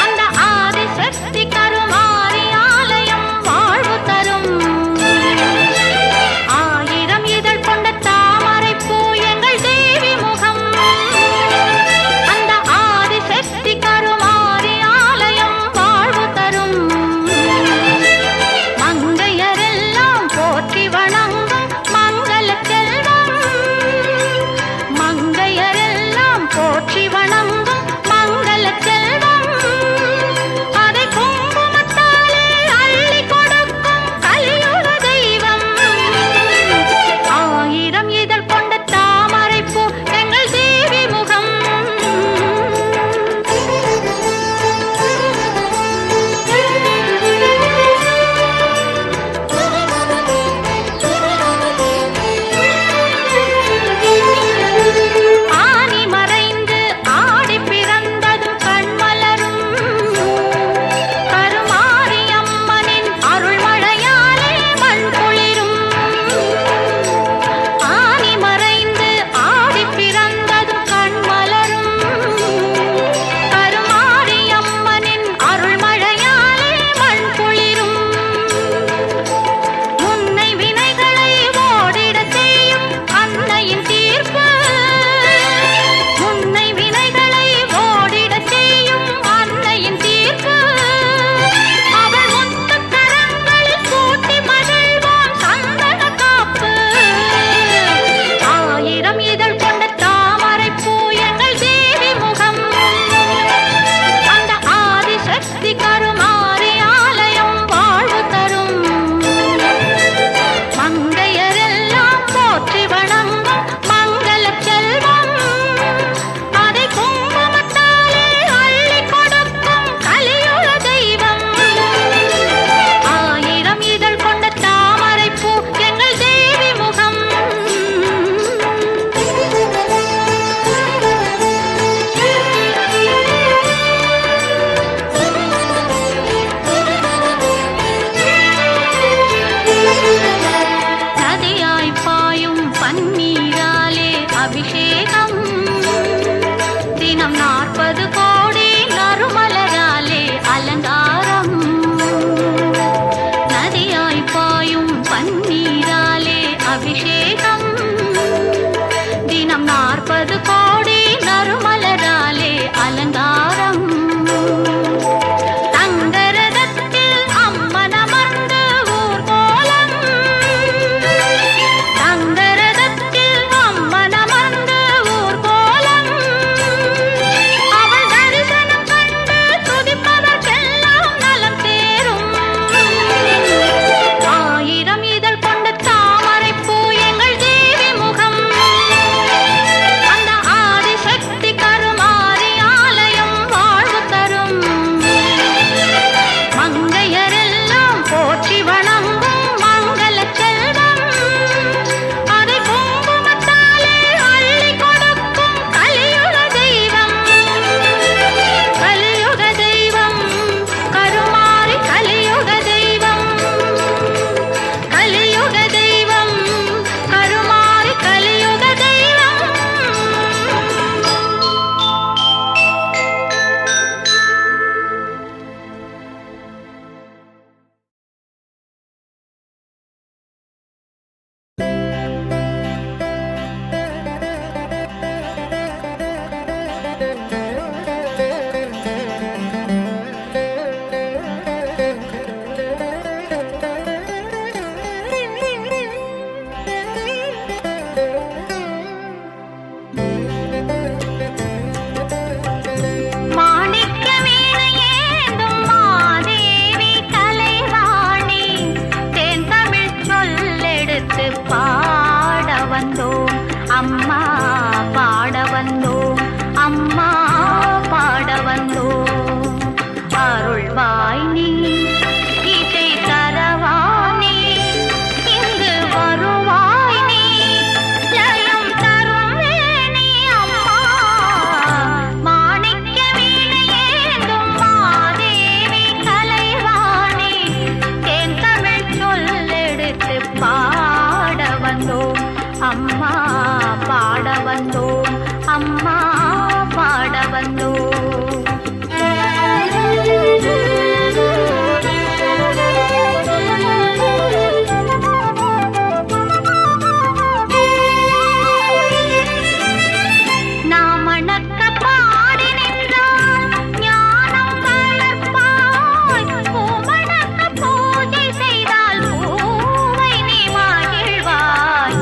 அந்த ஆதிசக்தி கருமாரி ஆலயம் வாழ்வு தரும் ஆயிரம் இதழ் கொண்ட தாமரை பூ எங்கள் தேவி முகம் அந்த ஆதிசக்தி கருமாரி ஆலயம் வாழ்வு தரும் மங்கையரெல்லாம் போற்றி வணங்கும் மங்கள செல்வம் மங்கையரெல்லாம் போற்றி வணங்கும் மங்கள செல்வம் அதை குங்குமத்தாலே அள்ளி கொடுக்கும் கலியுக தெய்வம் ஆயிரம் இதழ் கொண்ட தாமரை பூ எங்கள் தேவி முகம் ஆனி மறைந்து ஆடி பிறந்ததும் கண்மலரும் கருமாரி அம்மனின் அருள்மழையாலே மண் குளிரும் ஆனி மறைந்து ஆடி பிறந்ததும் கண்மலரும் கருமாரி அம்மனின் அருள்மழையாலே மண் குளிரும் முன்னை வினைகளை ஓடிடச் செய்யும் அன்னையின் தீர்ப்பு முன்னை வினைகளை ஓடிடச் செய்யும் அன்னையின் தீர்ப்பு அவள் முத்துக் கரங்களில் கூட்டி மகிழ்வோம் சந்தன காப்பு ஆயிரம் இதழ் கொண்ட தாமரை பூ எங்கள் தேவி முகம் அந்த ஆதிசக்தி கருமாரி ஆலயம் வாழ்வு தரும் மங்கையரெல்லாம் போற்றி வணங்கும் மங்கள செல்வம் அதை குங்குமத்தாலே அள்ளி கொடுக்கும் கலியுக தெய்வம் ஆயிரம் இதழ் கொண்ட தாமரை பூ எங்கள் தேவி முகம் நதியாய் பாயும் பன்னீராலே அபிஷேகம் தினம் 40 கோடி நறுமலராலே அலங்காரம் நதியாய் பாயும் பன்னீராலே அபிஷேகம் தினம் 40 கோடி நறுமலராலே அலங்காரம் தங்கரதத்தில் அம்மன் அமர்ந்து ஊர்கோலம் தங்கரதத்தில் அம்மன் அமர்ந்து ஊர்கோலம் அவள் தரிசனம் கண்டு துதிப்பதற்கெல்லாம் நலம் தேரும் ஆயிரம் இதழ் கொண்ட தாமரை பூ எங்கள் தேவி முகம் அந்த ஆதிசக்தி கருமாரி ஆலயம் வாழ்வு தரும் மங்கையரெல்லாம் போற்றி வணங்கும் மங்கள செல்வம் அதை குங்குமத்தாலே அள்ளி கொடுக்கும் கலியுக தெய்வம் கருமாரி கலியுக தெய்வம் கருமாரி கலியுக தெய்வம் மாணிக்க வீணையேந்தும் மாதேவி கலைவாணி தேன் தமிழ் சொல்லெடுத்து பாட வந்தோம் அம்மா பாட வந்தோம் அம்மா பாட வந்தோம் அருள்வாய் நீ இசை தரவானே இங்கு வருவாய் நீ ஜயம் தரும் வேணி அம்மா மாணிக்க வீணையேந்தும் மாதேவி கலைவாணி தேன் தமிழ் சொல்லெடுத்து பாட வந்தோம் அம்மா பாட வந்தோம் அம்மா பாட வந்தோம். நாம் அணக்க பாடி நின்றால் ஞானம் வளர்ப்பாய். பூமணக்க பூஜை செய்தால் பூவை நீ மகிழ்வாய்.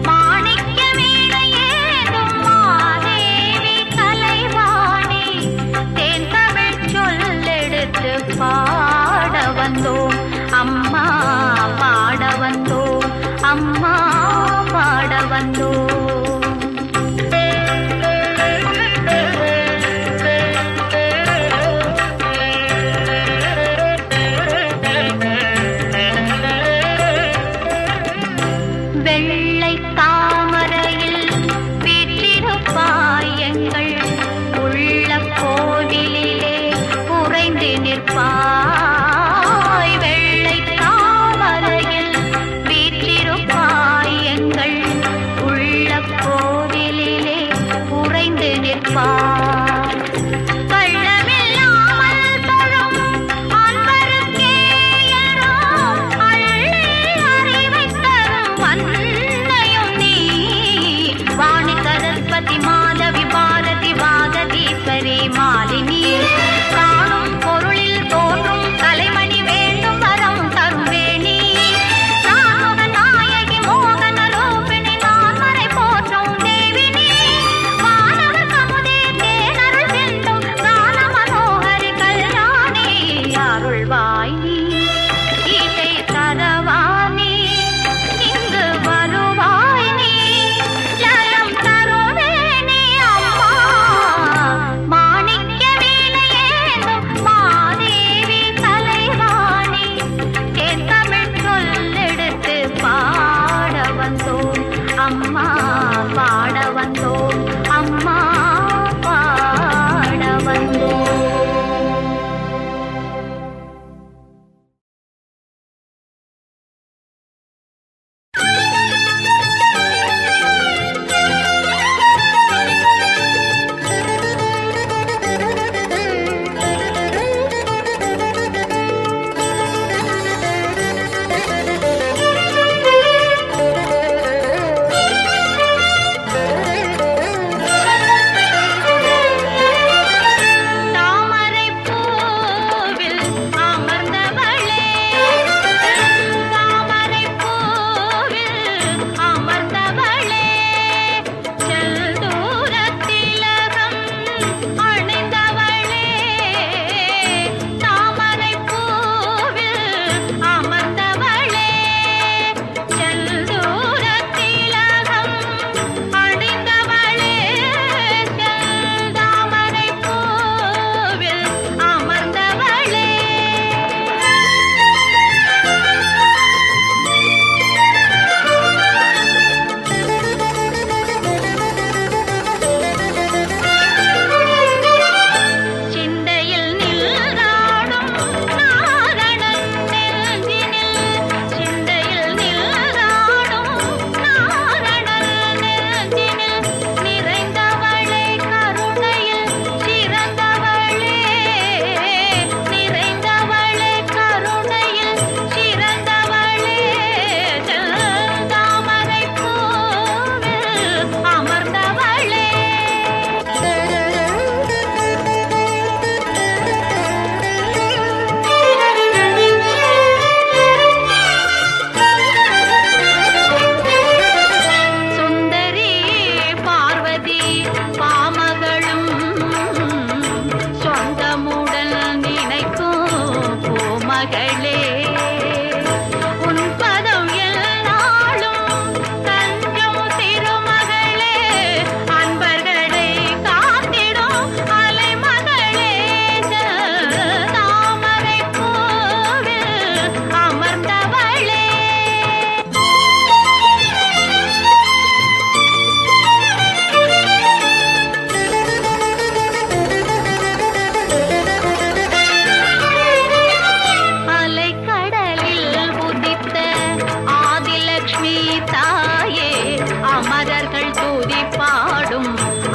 மாணிக்க வீணையேந்தும் மாதேவி கலைவாணி. தேன் தமிழ் சொல்லெடுத்து பாட வந்தோம். அம்மா பாட வந்தோம். அம்மா பாட வந்தோம். வெள்ளை தாமரையில் வீற்றிருப்பாய் எங்கள் உள்ள கோவிலிலே உறைந்து நிற்பாய். வெள்ளை தாமரையில் வீற்றிருப்பாய் எங்கள் உள்ள கோவிலிலே உறைந்து நிற்பாய். கள்ளமில்லாமல் தொழும் அன்பருக்கே எல்லாம் அள்ளி அறிவைத் தரும் வன்னையும் நீ. வாணி சரஸ்வதி மாதவி பாரதி வாகதீஸ்வரி மாலினி. காணும் பொருளில் தோன்றும் கலைமணி வேண்டும் வரம் தரும் வேணி. நான்முக நாயகி மோகன ரூபிணி நான்மறை போற்றும் தேவினி. வானவர் கமுதே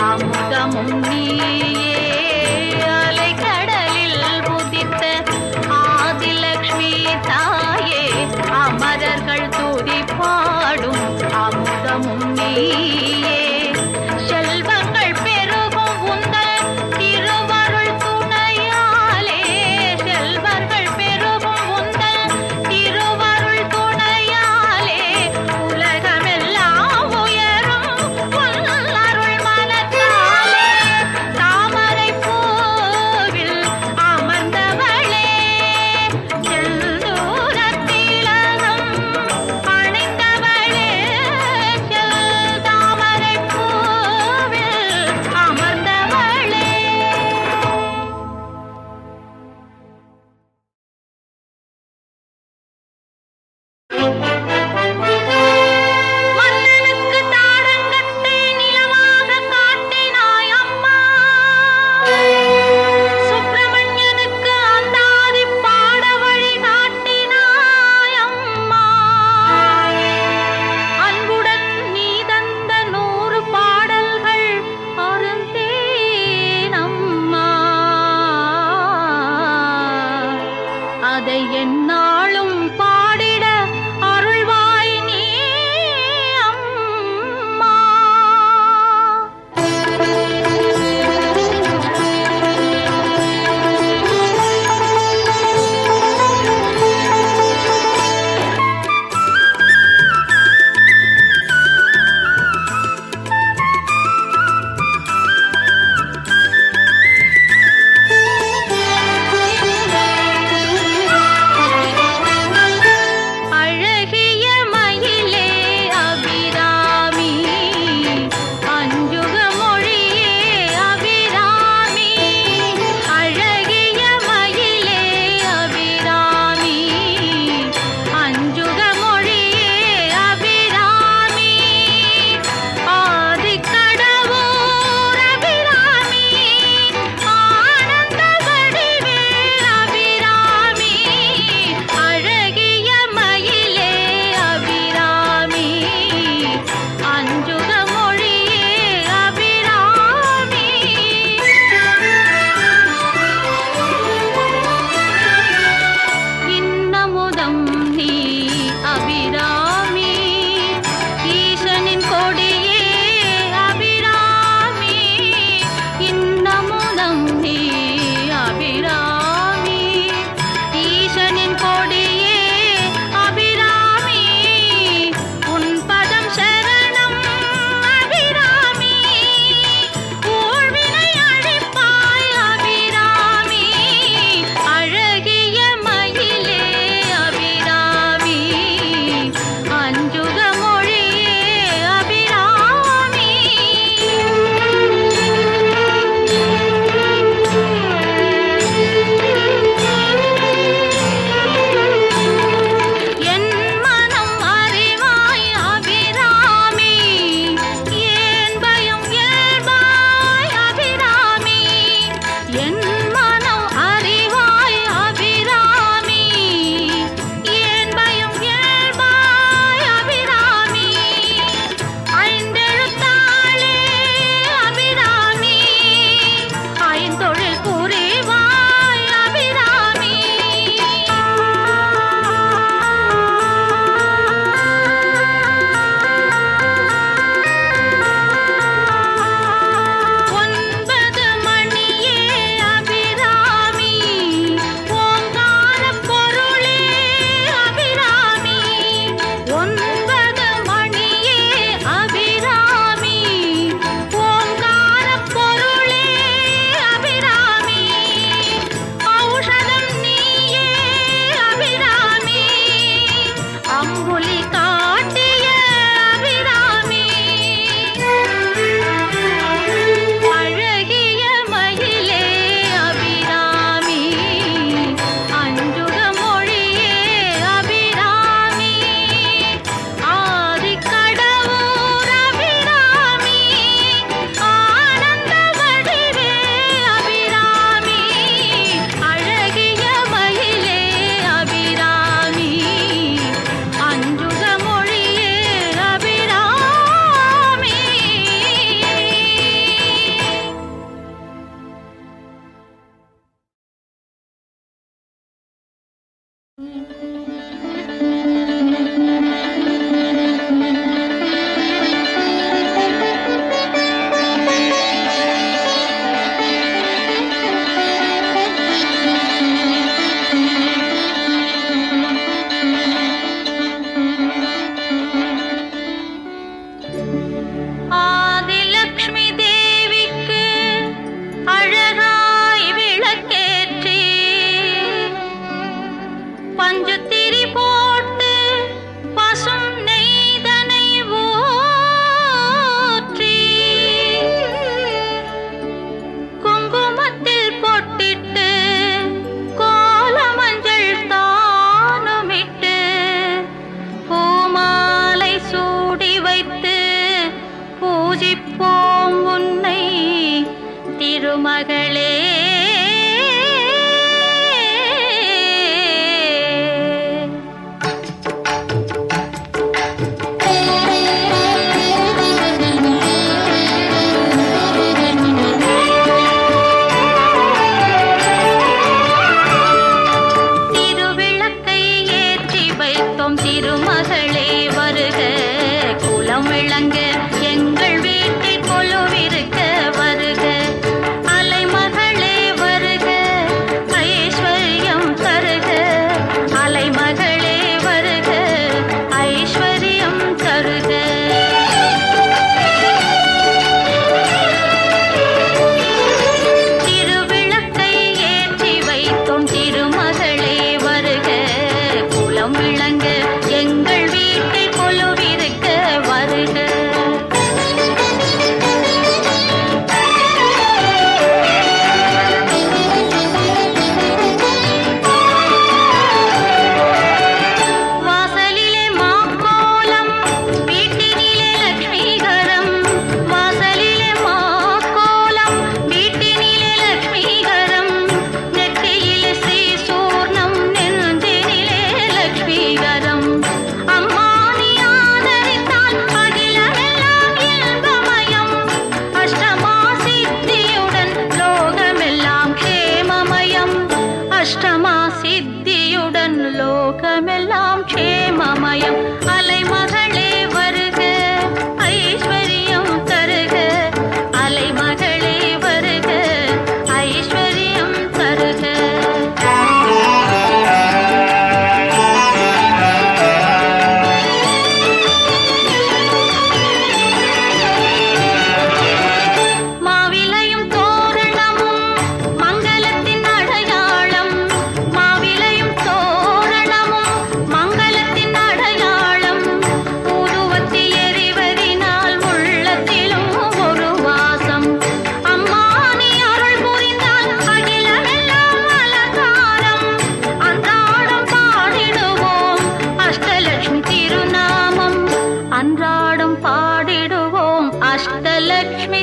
அமுதமும் நீயே அலைக்கடலில் உதித்த ஆதிலக்ஷ்மி தாயே அமரர்கள் துதி பாடும் அமுதமும் நீயே செல்வங்கள் பெருகும் உந்தல் திருவருள் துணையாலே செல்வர்கள் பெருகும் உந்தல் திருவருள் துணையாலே உலகமெல்லாம் உயரும் உன்னருள் மனத்தாலே தாமரை பூவில் அமர்ந்தவளே செந்தூரத் திலகம் அணிந்தவளே தாமரை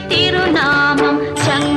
திருநாமம் சங்க